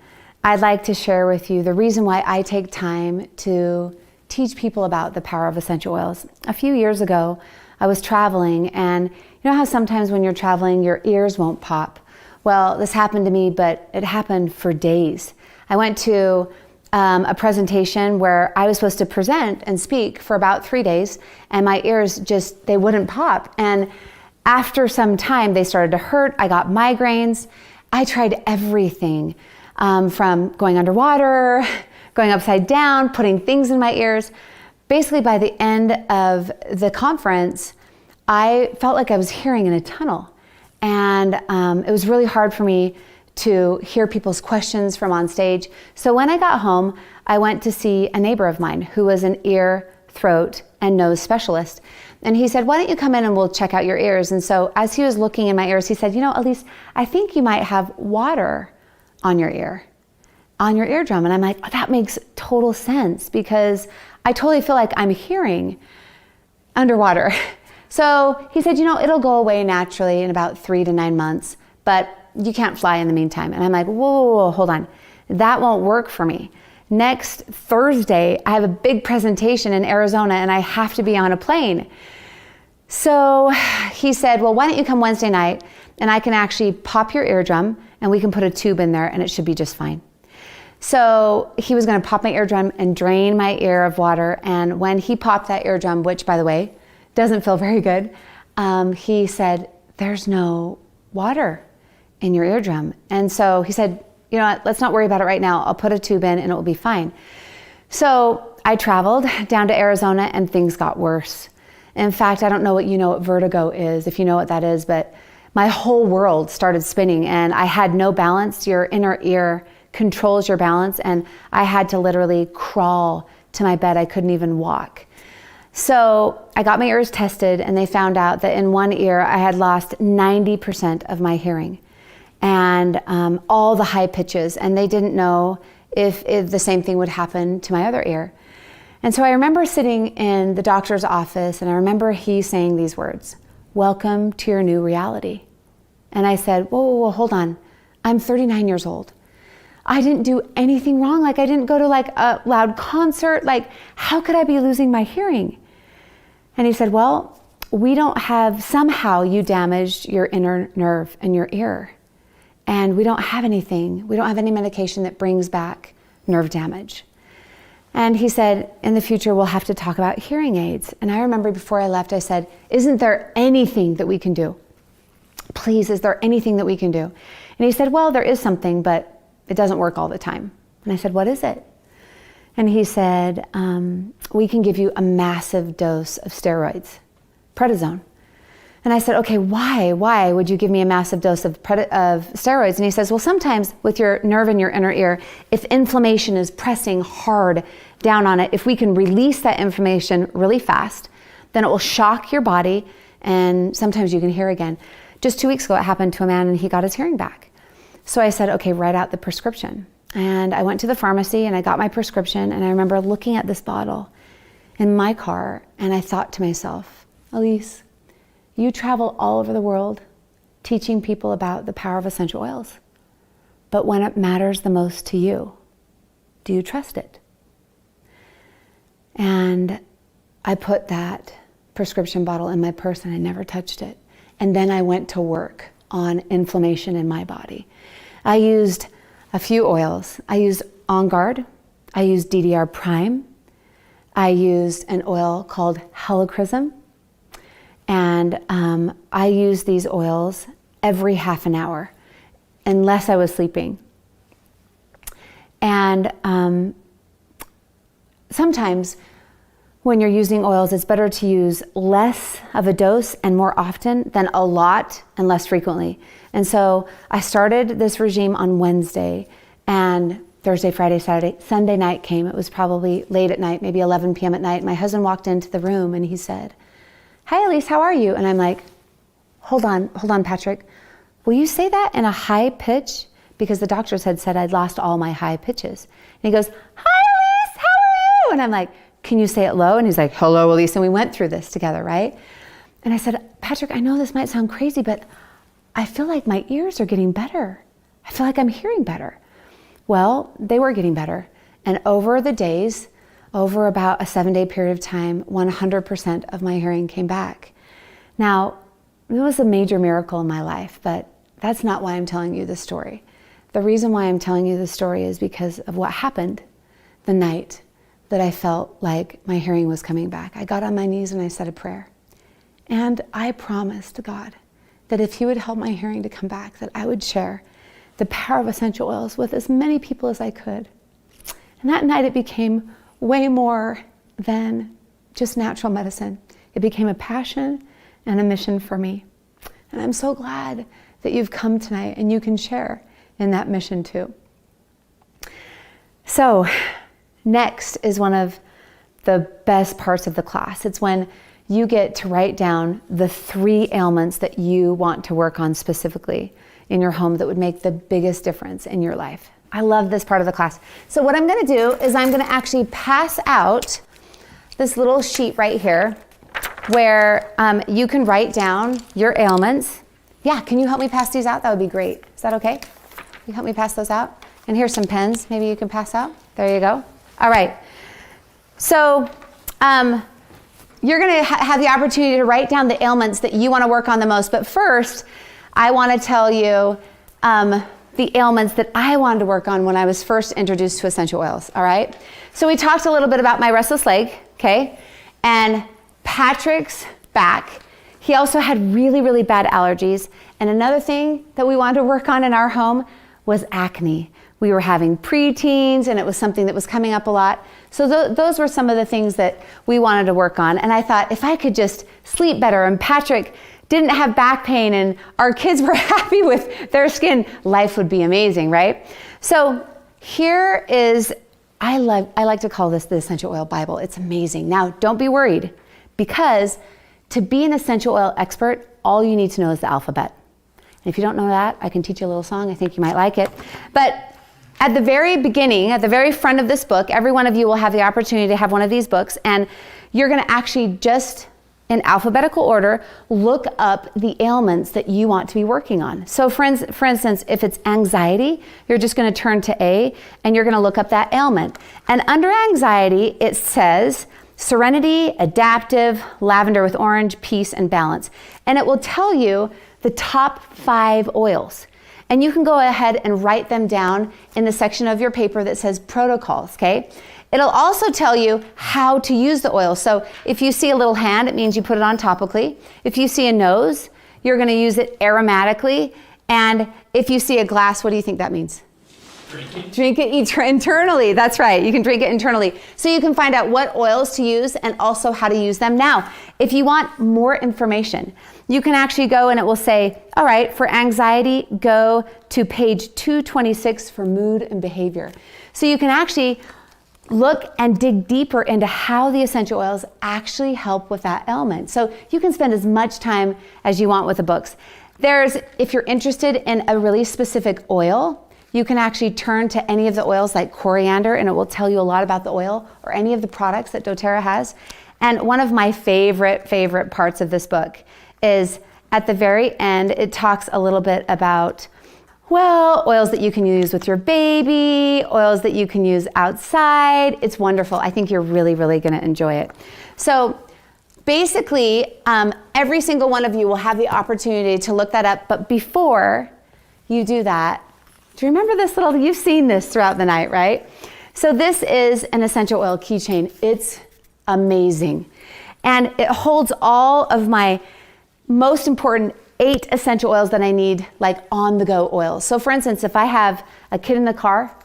I'd like to share with you the reason why I take time to teach people about the power of essential oils. A few years ago, I was traveling, and you know how sometimes when you're traveling, your ears won't pop? Well, this happened to me, but it happened for days. I went to a presentation where I was supposed to present and speak for about 3 days, and my ears just, they wouldn't pop. And after some time, they started to hurt. I got migraines. I tried everything, from going underwater, going upside down, putting things in my ears. Basically, by the end of the conference, I felt like I was hearing in a tunnel. And it was really hard for me to hear people's questions from on stage. So when I got home, I went to see a neighbor of mine who was an ear, throat, and nose specialist. And he said, why don't you come in and we'll check out your ears? And so as he was looking in my ears, he said, you know, Allyse, I think you might have water on your eardrum. And I'm like, oh, that makes total sense, because I totally feel like I'm hearing underwater. So he said, you know, it'll go away naturally in about 3 to 9 months, but you can't fly in the meantime. And I'm like, whoa, hold on. That won't work for me. Next Thursday, I have a big presentation in Arizona and I have to be on a plane. So he said, well, why don't you come Wednesday night and I can actually pop your eardrum and we can put a tube in there and it should be just fine. So he was going to pop my eardrum and drain my ear of water. And when he popped that eardrum, which by the way, doesn't feel very good, he said, there's no water in your eardrum. And so he said, you know what, let's not worry about it right now. I'll put a tube in and it will be fine. So I traveled down to Arizona and things got worse. In fact, I don't know what vertigo is, if you know what that is, but my whole world started spinning and I had no balance. Your inner ear controls your balance, and I had to literally crawl to my bed. I couldn't even walk. So I got my ears tested and they found out that in one ear I had lost 90% of my hearing and all the high pitches, and they didn't know if the same thing would happen to my other ear. And so I remember sitting in the doctor's office and I remember he saying these words, welcome to your new reality. And I said, whoa, hold on. I'm 39 years old. I didn't do anything wrong. Like I didn't go to like a loud concert. Like how could I be losing my hearing? And he said, well, somehow you damaged your inner nerve in your ear. And we don't have anything. We don't have any medication that brings back nerve damage. And he said, in the future, we'll have to talk about hearing aids. And I remember before I left, I said, isn't there anything that we can do? Please, is there anything that we can do? And he said, well, there is something, but it doesn't work all the time. And I said, what is it? And he said, we can give you a massive dose of steroids, prednisone. And I said, okay, why would you give me a massive dose of steroids? And he says, well, sometimes with your nerve in your inner ear, if inflammation is pressing hard down on it, if we can release that inflammation really fast, then it will shock your body and sometimes you can hear again. Just 2 weeks ago, it happened to a man and he got his hearing back. So I said, okay, write out the prescription. And I went to the pharmacy and I got my prescription, and I remember looking at this bottle in my car and I thought to myself, Allyse, you travel all over the world teaching people about the power of essential oils. But when it matters the most to you, do you trust it? And I put that prescription bottle in my purse and I never touched it. And then I went to work on inflammation in my body. I used a few oils. I used On Guard. I used DDR Prime. I used an oil called Helichrysum. And I used these oils every half an hour, unless I was sleeping. And sometimes when you're using oils, it's better to use less of a dose and more often than a lot and less frequently. And so I started this regime on Wednesday, and Thursday, Friday, Saturday, Sunday night came. It was probably late at night, maybe 11 p.m. at night. My husband walked into the room and he said, hi, Allyse, how are you? And I'm like, hold on, Patrick. Will you say that in a high pitch? Because the doctors had said I'd lost all my high pitches. And he goes, hi, Allyse, how are you? And I'm like, can you say it low? And he's like, hello, Allyse. And we went through this together, right? And I said, Patrick, I know this might sound crazy, but I feel like my ears are getting better. I feel like I'm hearing better. Well, they were getting better. And over the days, over about a 7-day period of time, 100% of my hearing came back. Now, it was a major miracle in my life, but that's not why I'm telling you this story. The reason why I'm telling you this story is because of what happened the night that I felt like my hearing was coming back. I got on my knees and I said a prayer. And I promised God that if He would help my hearing to come back, that I would share the power of essential oils with as many people as I could. And that night it became way more than just natural medicine. It became a passion and a mission for me. And I'm so glad that you've come tonight and you can share in that mission too. So next is one of the best parts of the class. It's when you get to write down the 3 ailments that you want to work on specifically in your home that would make the biggest difference in your life. I love this part of the class. So what I'm gonna do is I'm gonna actually pass out this little sheet right here where you can write down your ailments. Yeah, can you help me pass these out? That would be great. Is that okay? Can you help me pass those out? And here's some pens maybe you can pass out. There you go. All right. So you're gonna have the opportunity to write down the ailments that you wanna work on the most. But first, I wanna tell you the ailments that I wanted to work on when I was first introduced to essential oils, all right? So we talked a little bit about my restless leg, okay? And Patrick's back. He also had really, really bad allergies. And another thing that we wanted to work on in our home was acne. We were having preteens and it was something that was coming up a lot. So those were some of the things that we wanted to work on. And I thought if I could just sleep better and Patrick didn't have back pain and our kids were happy with their skin, life would be amazing, right? So here is, I like to call this the Essential Oil Bible. It's amazing. Now, don't be worried, because to be an essential oil expert, all you need to know is the alphabet. And if you don't know that, I can teach you a little song. I think you might like it. But at the very beginning, at the very front of this book, every one of you will have the opportunity to have one of these books, and you're gonna actually just, in alphabetical order, look up the ailments that you want to be working on. So for instance, if it's anxiety, you're just gonna turn to A and you're gonna look up that ailment. And under anxiety, it says serenity, adaptive, lavender with orange, peace, and balance. And it will tell you the top 5 oils. And you can go ahead and write them down in the section of your paper that says protocols, okay? It'll also tell you how to use the oil. So if you see a little hand, it means you put it on topically. If you see a nose, you're gonna use it aromatically. And if you see a glass, what do you think that means? Drink it internally. That's right. You can drink it internally. So you can find out what oils to use and also how to use them. Now, if you want more information, you can actually go and it will say, all right, for anxiety, go to page 226 for mood and behavior. So you can actually look and dig deeper into how the essential oils actually help with that ailment. So you can spend as much time as you want with the books. If you're interested in a really specific oil, you can actually turn to any of the oils like coriander and it will tell you a lot about the oil, or any of the products that dōTERRA has. And one of my favorite parts of this book is at the very end, it talks a little bit about, well, oils that you can use with your baby, oils that you can use outside. It's wonderful. I think you're really, really gonna enjoy it. So basically, every single one of you will have the opportunity to look that up, but before you do that, do you remember this little, you've seen this throughout the night, right? So this is an essential oil keychain. It's amazing. And it holds all of my most important 8 essential oils that I need, like on-the-go oils. So for instance, if I have a kid in the car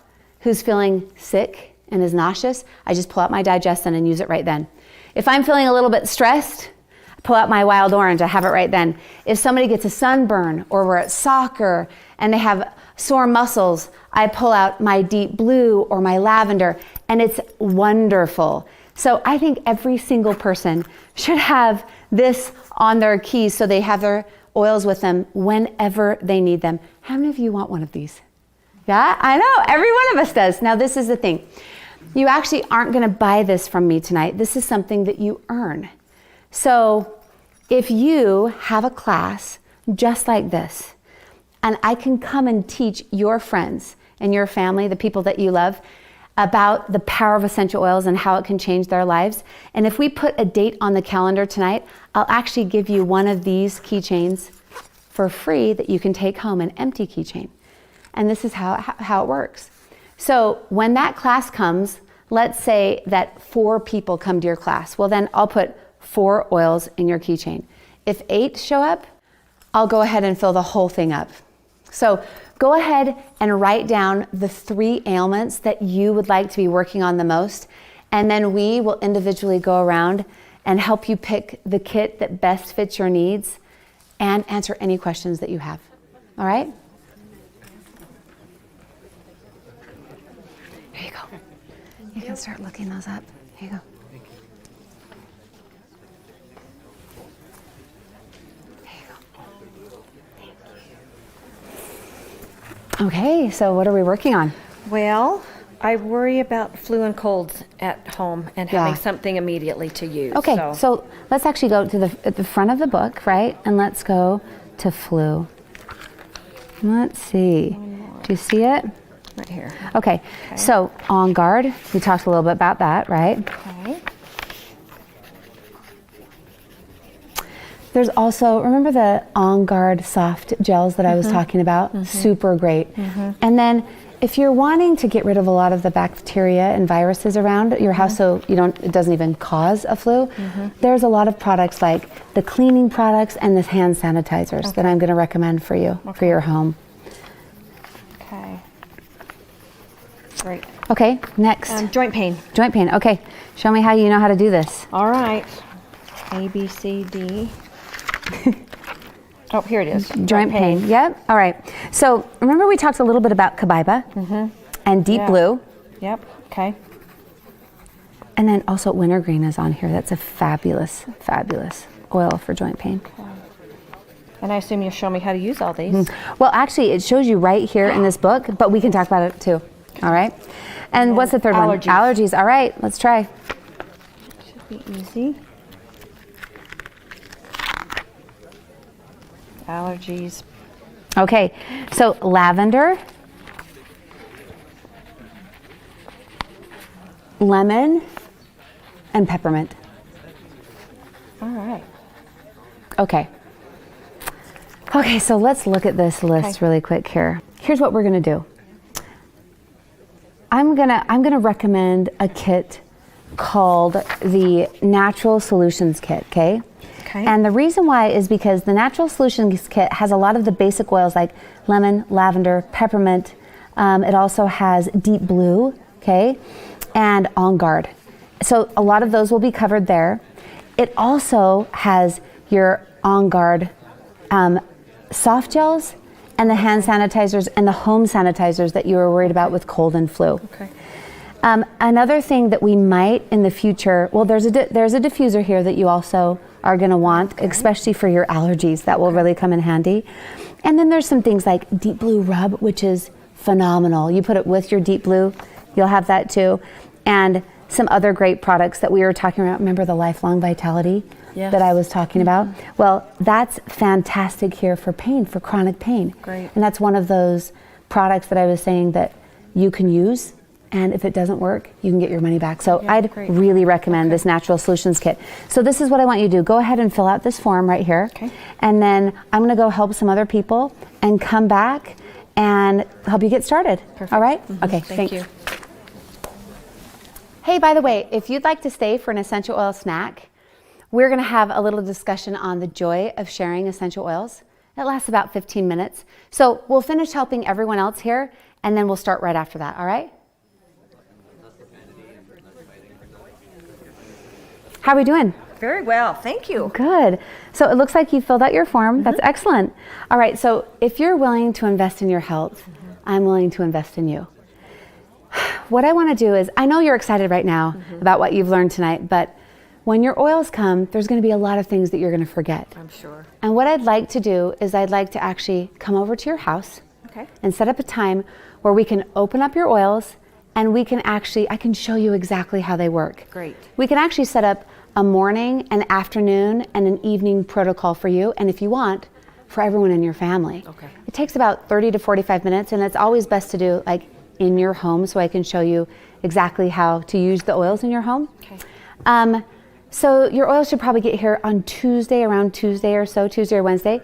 who's feeling sick and is nauseous, I just pull out my Digestin and use it right then. If I'm feeling a little bit stressed, I pull out my Wild Orange, I have it right then. If somebody gets a sunburn or we're at soccer and they have sore muscles, I pull out my Deep Blue or my Lavender, and it's wonderful. So I think every single person should have this on their keys so they have their oils with them whenever they need them. How many of you want one of these? Yeah, I know, every one of us does. Now this is the thing. You actually aren't gonna buy this from me tonight. This is something that you earn. So if you have a class just like this, and I can come and teach your friends and your family, the people that you love, about the power of essential oils and how it can change their lives. And if we put a date on the calendar tonight, I'll actually give you one of these keychains for free that you can take home, an empty keychain. And this is how it works. So when that class comes, let's say that 4 people come to your class. Well, then I'll put 4 oils in your keychain. If 8 show up, I'll go ahead and fill the whole thing up. So go ahead and write down the 3 ailments that you would like to be working on the most, and then we will individually go around and help you pick the kit that best fits your needs and answer any questions that you have. All right? Here you go. You can start looking those up. Here you go. Okay, so what are we working on? Well, I worry about flu and colds at home and having something immediately to use. Okay, so let's actually go to the front of the book, right? And let's go to flu. Let's see. Do you see it? Right here. Okay, so On Guard, we talked a little bit about that, right? Okay. There's also, remember the On Guard soft gels that I was talking about? Super great. And then if you're wanting to get rid of a lot of the bacteria and viruses around your house so it doesn't even cause a flu, there's a lot of products like the cleaning products and the hand sanitizers that I'm going to recommend for you, for your home. Okay. Great. Okay, next. Joint pain. Joint pain, okay. Show me how you know how to do this. All right. A, B, C, D. Oh, here it is. Joint pain. Yep. All right. So remember we talked a little bit about Cobaiba and Deep Blue. Yep. Okay. And then also wintergreen is on here. That's a fabulous, fabulous oil for joint pain. Okay. And I assume you'll show me how to use all these. Well, actually, it shows you right here in this book, but we can talk about it too. All right. And what's the third one? Allergies. All right. Let's try. Should be easy. Allergies. Okay, so lavender, lemon, and peppermint. All right. Okay. Okay, so let's look at this list really quick here. Here's what we're gonna do. I'm gonna recommend a kit called the Natural Solutions Kit, okay? Okay. And the reason why is because the Natural Solutions Kit has a lot of the basic oils like lemon, lavender, peppermint. It also has Deep Blue, okay, and On Guard. So a lot of those will be covered there. It also has your On Guard soft gels and the hand sanitizers and the home sanitizers that you were worried about with cold and flu. Okay. Another thing that we might in the future, well, there's a diffuser here that you also are going to want, especially for your allergies. That will really come in handy. And then there's some things like Deep Blue Rub, which is phenomenal. You put it with your Deep Blue, you'll have that too. And some other great products that we were talking about. Remember the Lifelong Vitality that I was talking about? Well, that's fantastic here for pain, for chronic pain. Great. And that's one of those products that I was saying that you can use, and if it doesn't work, you can get your money back. So I'd really recommend this Natural Solutions Kit. So this is what I want you to do. Go ahead and fill out this form right here. Okay. And then I'm gonna go help some other people and come back and help you get started. Perfect. All right? Okay, Thank you. Hey, by the way, if you'd like to stay for an essential oil snack, we're gonna have a little discussion on the joy of sharing essential oils. It lasts about 15 minutes. So we'll finish helping everyone else here, and then we'll start right after that, all right? How are we doing? Very well, thank you. Good. So it looks like you filled out your form. That's excellent. All right, so if you're willing to invest in your health, I'm willing to invest in you. What I want to do is, I know you're excited right now about what you've learned tonight, but when your oils come, there's going to be a lot of things that you're going to forget. I'm sure. And what I'd like to do is I'd like to actually come over to your house and set up a time where we can open up your oils and we can actually, I can show you exactly how they work. Great. We can actually set up a morning, an afternoon, and an evening protocol for you, and if you want, for everyone in your family. Okay. It takes about 30 to 45 minutes, and it's always best to do like in your home, so I can show you exactly how to use the oils in your home. Okay. So your oils should probably get here on Tuesday, around Tuesday or so, Tuesday or Wednesday.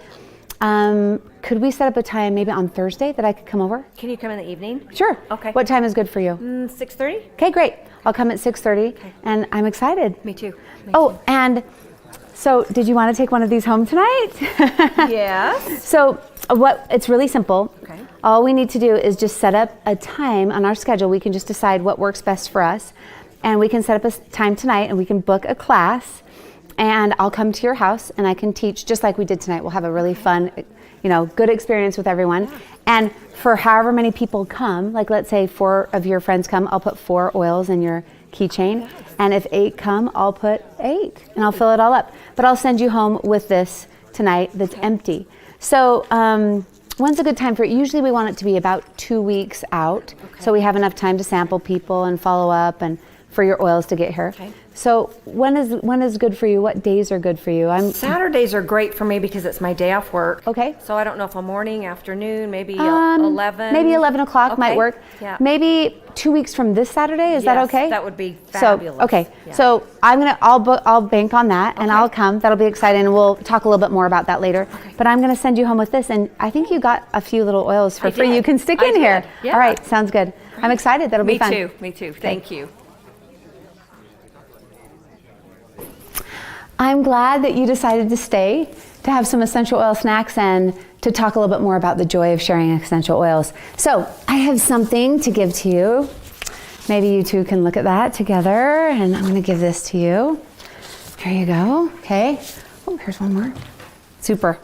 Could we set up a time maybe on Thursday that I could come over? Can you come in the evening? Sure. Okay. What time is good for you? 6:30? Okay, great. I'll come at 6:30, and I'm excited. Me too. Oh, and so did you want to take one of these home tonight? Yes. So it's really simple. Okay. All we need to do is just set up a time on our schedule. We can just decide what works best for us, and we can set up a time tonight, and we can book a class, and I'll come to your house, and I can teach just like we did tonight. We'll have a really fun, good experience with everyone. And for however many people come, like let's say 4 of your friends come, I'll put 4 oils in your keychain. And if 8 come, I'll put 8 and I'll fill it all up. But I'll send you home with this tonight that's empty. So when's a good time for it? Usually we want it to be about 2 weeks out. So we have enough time to sample people and follow up and for your oils to get here. Okay. So when is good for you? What days are good for you? Saturdays are great for me because it's my day off work. Okay. So I don't know if a morning, afternoon, maybe 11. Maybe 11 o'clock might Okay. work. Yeah. Maybe 2 weeks from this Saturday. Is that Yes, okay? that would be fabulous. So okay. Yeah. So I'll bank on that and I'll come. That'll be exciting. And we'll talk a little bit more about that later. Okay. But I'm going to send you home with this, and I think you got a few little oils for I free. did. You can stick I in here. did. Yeah. All right. Sounds good. I'm excited. That'll be fun. Me too. Thank you. I'm glad that you decided to stay to have some essential oil snacks and to talk a little bit more about the joy of sharing essential oils. So I have something to give to you. Maybe you two can look at that together, and I'm going to give this to you. Here you go. Okay. Oh, here's one more. Super.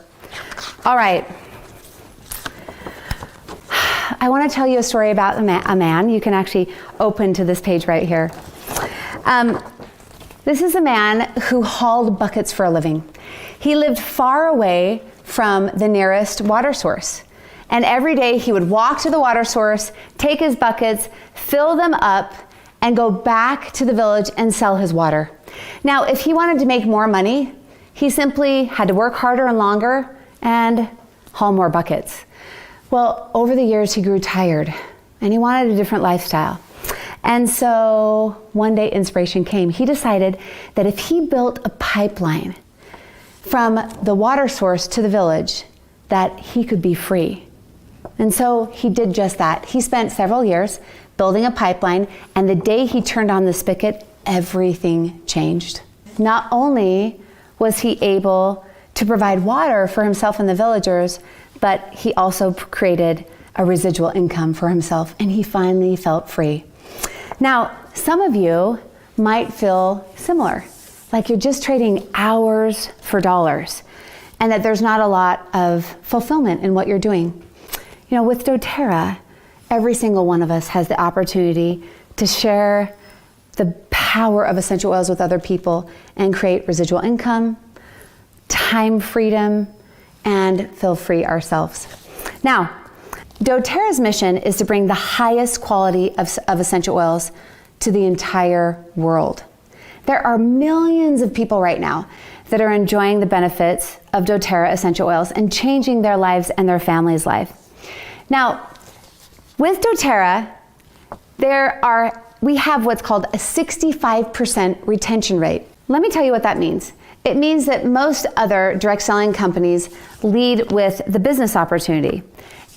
All right. I want to tell you a story about a man. You can actually open to this page right here. This is a man who hauled buckets for a living. He lived far away from the nearest water source. And every day he would walk to the water source, take his buckets, fill them up, and go back to the village and sell his water. Now, if he wanted to make more money, he simply had to work harder and longer and haul more buckets. Well, over the years he grew tired and he wanted a different lifestyle. And so one day inspiration came. He decided that if he built a pipeline from the water source to the village, that he could be free. And so he did just that. He spent several years building a pipeline, and the day he turned on the spigot, everything changed. Not only was he able to provide water for himself and the villagers, but he also created a residual income for himself, and he finally felt free. Now, some of you might feel similar, like you're just trading hours for dollars, and that there's not a lot of fulfillment in what you're doing. With dōTERRA, every single one of us has the opportunity to share the power of essential oils with other people and create residual income, time freedom, and feel free ourselves. Now, dōTERRA's mission is to bring the highest quality of essential oils to the entire world. There are millions of people right now that are enjoying the benefits of dōTERRA essential oils and changing their lives and their family's life. Now, with dōTERRA, we have what's called a 65% retention rate. Let me tell you what that means. It means that most other direct selling companies lead with the business opportunity,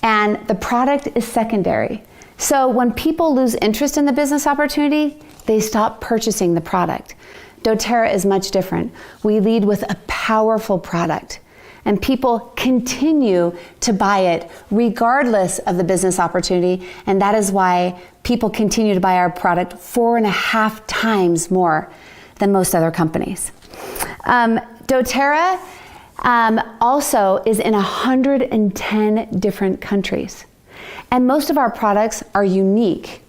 and the product is secondary. So when people lose interest in the business opportunity, they stop purchasing the product. dōTERRA is much different. We lead with a powerful product, and people continue to buy it regardless of the business opportunity, and that is why people continue to buy our product 4.5 times more than most other companies. dōTERRA also is in 110 different countries. And most of our products are unique.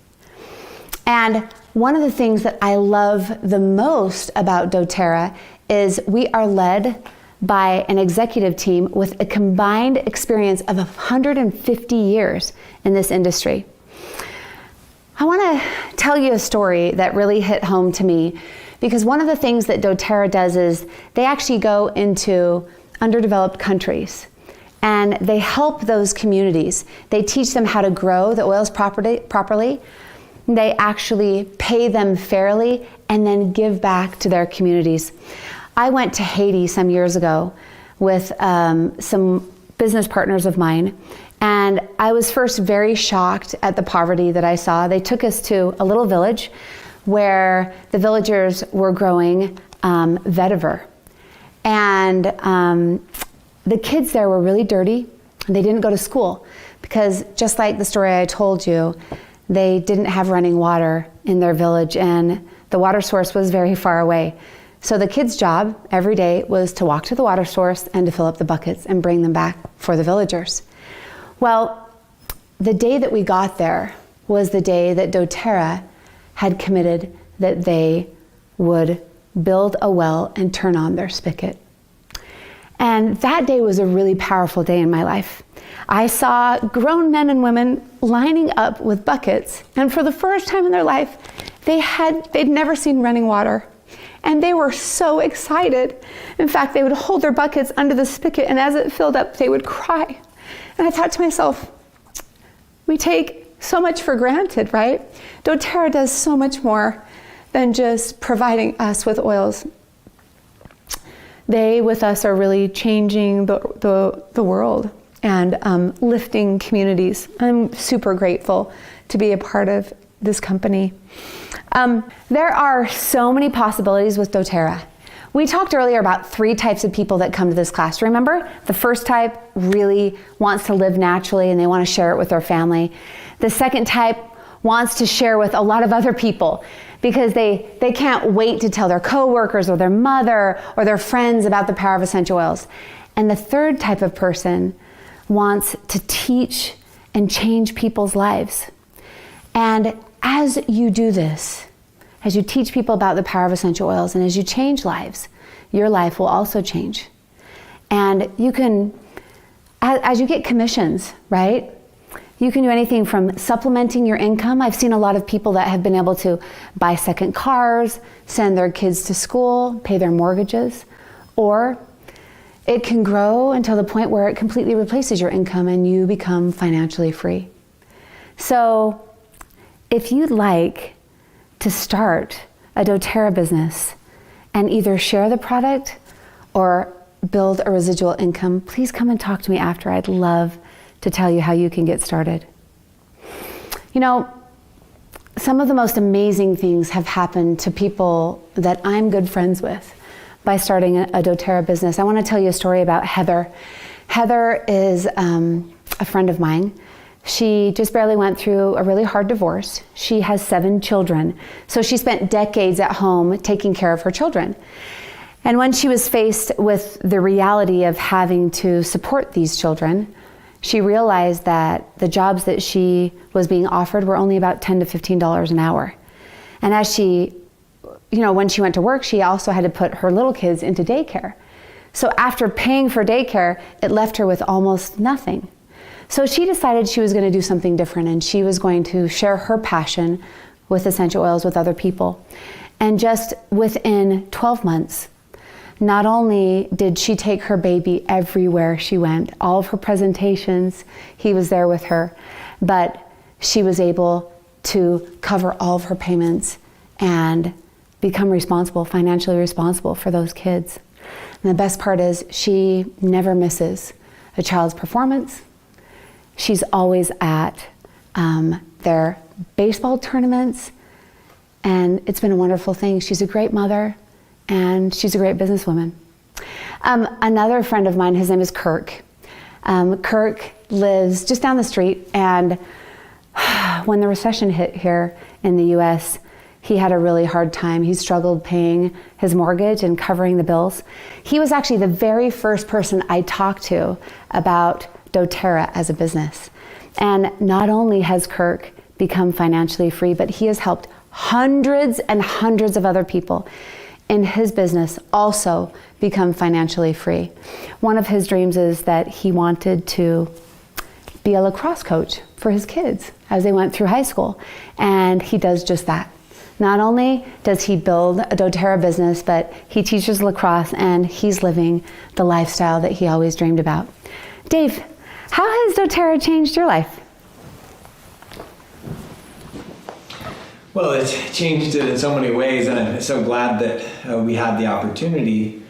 And one of the things that I love the most about dōTERRA is we are led by an executive team with a combined experience of 150 years in this industry. I want to tell you a story that really hit home to me. Because one of the things that dōTERRA does is they actually go into underdeveloped countries and they help those communities. They teach them how to grow the oils properly. They actually pay them fairly and then give back to their communities. I went to Haiti some years ago with some business partners of mine, and I was first very shocked at the poverty that I saw. They took us to a little village where the villagers were growing vetiver. And the kids there were really dirty. They didn't go to school because, just like the story I told you, they didn't have running water in their village and the water source was very far away. So the kids' job every day was to walk to the water source and to fill up the buckets and bring them back for the villagers. Well, the day that we got there was the day that dōTERRA had committed that they would build a well and turn on their spigot. And that day was a really powerful day in my life. I saw grown men and women lining up with buckets, and for the first time in their life, they'd never seen running water. And they were so excited. In fact, they would hold their buckets under the spigot, and as it filled up, they would cry. And I thought to myself, we take so much for granted, right? dōTERRA does so much more than just providing us with oils. They, with us, are really changing the world and lifting communities. I'm super grateful to be a part of this company. There are so many possibilities with dōTERRA. We talked earlier about 3 types of people that come to this class. Remember? The first type really wants to live naturally and they want to share it with their family. The second type wants to share with a lot of other people because they can't wait to tell their coworkers or their mother or their friends about the power of essential oils. And the third type of person wants to teach and change people's lives. And as you do this, as you teach people about the power of essential oils and as you change lives, your life will also change. And you can, as you get commissions, right? You can do anything from supplementing your income. I've seen a lot of people that have been able to buy second cars, send their kids to school, pay their mortgages, or it can grow until the point where it completely replaces your income and you become financially free. So if you'd like to start a dōTERRA business and either share the product or build a residual income, please come and talk to me after. I'd love to tell you how you can get started. You know, some of the most amazing things have happened to people that I'm good friends with by starting a dōTERRA business. I want to tell you a story about Heather. Heather is a friend of mine. She just barely went through a really hard divorce. She has 7 children. So she spent decades at home taking care of her children. And when she was faced with the reality of having to support these children, she realized that the jobs that she was being offered were only about $10 to $15 an hour. And as she, when she went to work, she also had to put her little kids into daycare. So after paying for daycare, it left her with almost nothing. So she decided she was going to do something different and she was going to share her passion with essential oils with other people. And just within 12 months, not only did she take her baby everywhere she went, all of her presentations, he was there with her, but she was able to cover all of her payments and become financially responsible for those kids. And the best part is she never misses a child's performance. She's always at their baseball tournaments, and it's been a wonderful thing. She's a great mother, and she's a great businesswoman. Another friend of mine, his name is Kirk. Kirk lives just down the street, and when the recession hit here in the US, he had a really hard time. He struggled paying his mortgage and covering the bills. He was actually the very first person I talked to about dōTERRA as a business. And not only has Kirk become financially free, but he has helped hundreds and hundreds of other people in his business also become financially free. One of his dreams is that he wanted to be a lacrosse coach for his kids as they went through high school. And he does just that. Not only does he build a dōTERRA business, but he teaches lacrosse and he's living the lifestyle that he always dreamed about. Dave, how has dōTERRA changed your life? Well, it's changed it in so many ways, and I'm so glad that we had the opportunity.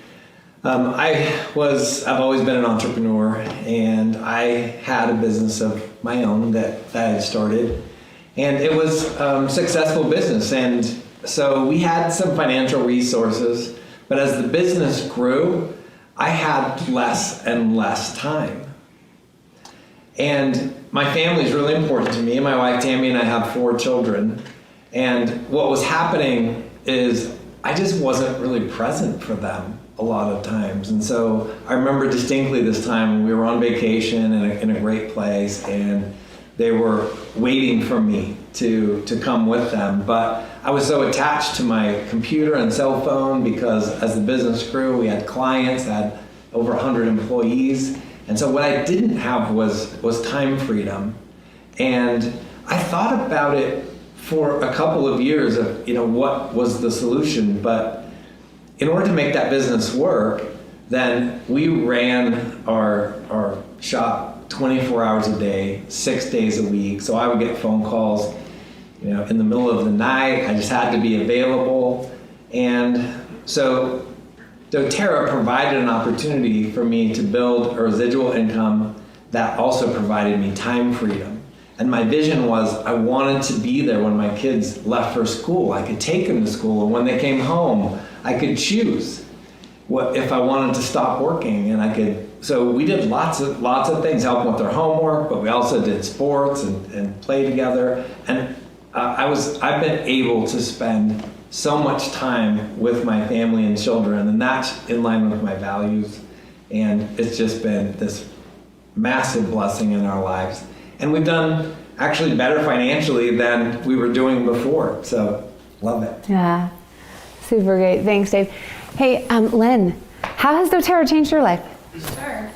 I've always been an entrepreneur, and I had a business of my own that I had started, and it was a successful business. And so we had some financial resources, but as the business grew, I had less and less time. And my family is really important to me. My wife Tammy and I have 4 children. And what was happening is I just wasn't really present for them a lot of times. And so I remember distinctly this time we were on vacation in a great place, and they were waiting for me to come with them. But I was so attached to my computer and cell phone because as the business grew, we had clients, had over 100 employees. And so what I didn't have was time freedom. And I thought about it for a couple of years of, what was the solution. But in order to make that business work, then we ran our shop 24 hours a day, 6 days a week. So I would get phone calls, in the middle of the night. I just had to be available. And so dōTERRA provided an opportunity for me to build a residual income that also provided me time freedom. And my vision was I wanted to be there when my kids left for school. I could take them to school, and when they came home, I could choose what if I wanted to stop working, and I could. So we did lots of things, help them with their homework, but we also did sports and play together. And I've been able to spend so much time with my family and children, and that's in line with my values. And it's just been this massive blessing in our lives. And we've done actually better financially than we were doing before. So, love it. Yeah, super great. Thanks, Dave. Hey, Lynn, how has dōTERRA changed your life? Sure.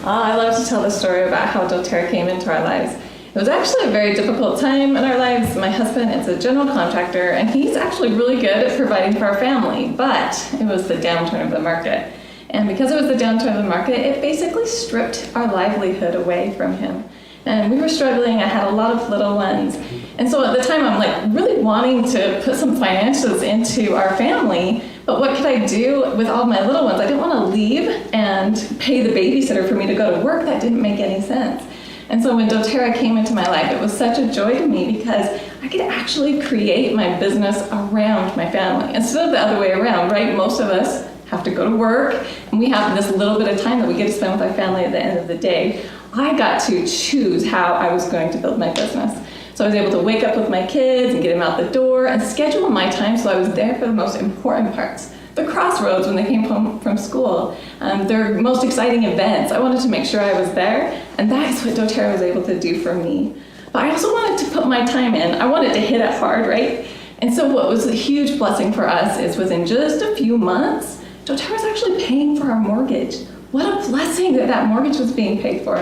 I love to tell the story about how dōTERRA came into our lives. It was actually a very difficult time in our lives. My husband is a general contractor, and he's actually really good at providing for our family, but it was the downturn of the market. And because it was the downturn of the market, it basically stripped our livelihood away from him. And we were struggling. I had a lot of little ones. And so at the time, I'm really wanting to put some financials into our family, but what could I do with all my little ones? I didn't want to leave and pay the babysitter for me to go to work. That didn't make any sense. And so when dōTERRA came into my life, it was such a joy to me because I could actually create my business around my family instead of the other way around, right? Most of us have to go to work, and we have this little bit of time that we get to spend with our family at the end of the day. I got to choose how I was going to build my business. So I was able to wake up with my kids and get them out the door and schedule my time so I was there for the most important parts. The crossroads when they came home from school, their most exciting events. I wanted to make sure I was there, and that is what dōTERRA was able to do for me. But I also wanted to put my time in. I wanted to hit it hard, right? And so what was a huge blessing for us is within just a few months, dōTERRA was actually paying for our mortgage. What a blessing that that mortgage was being paid for.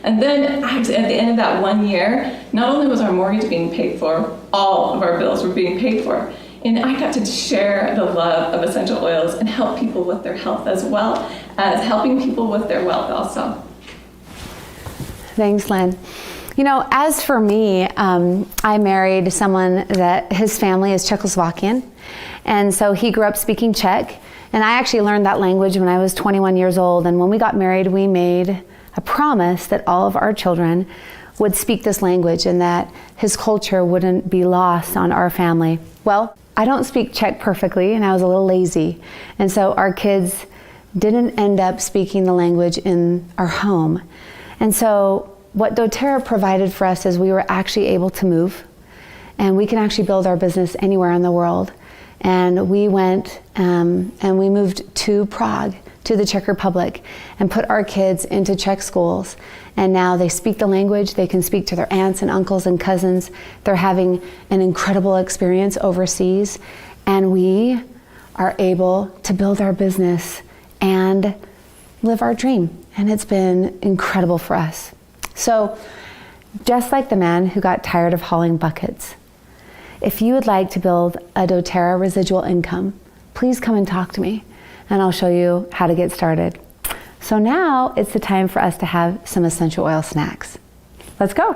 And then at the end of that 1 year, not only was our mortgage being paid for, all of our bills were being paid for. And I got to share the love of essential oils and help people with their health as well as helping people with their wealth also. Thanks, Lynn. As for me, I married someone that his family is Czechoslovakian. And so he grew up speaking Czech. And I actually learned that language when I was 21 years old. And when we got married, we made a promise that all of our children would speak this language and that his culture wouldn't be lost on our family. Well, I don't speak Czech perfectly, and I was a little lazy. And so our kids didn't end up speaking the language in our home. And so what dōTERRA provided for us is we were actually able to move, and we can actually build our business anywhere in the world. And we went and we moved to Prague, to the Czech Republic, and put our kids into Czech schools. And now they speak the language, they can speak to their aunts and uncles and cousins. They're having an incredible experience overseas. And we are able to build our business and live our dream. And it's been incredible for us. So just like the man who got tired of hauling buckets, if you would like to build a doTERRA residual income, please come and talk to me and I'll show you how to get started. So now it's the time for us to have some essential oil snacks. Let's go.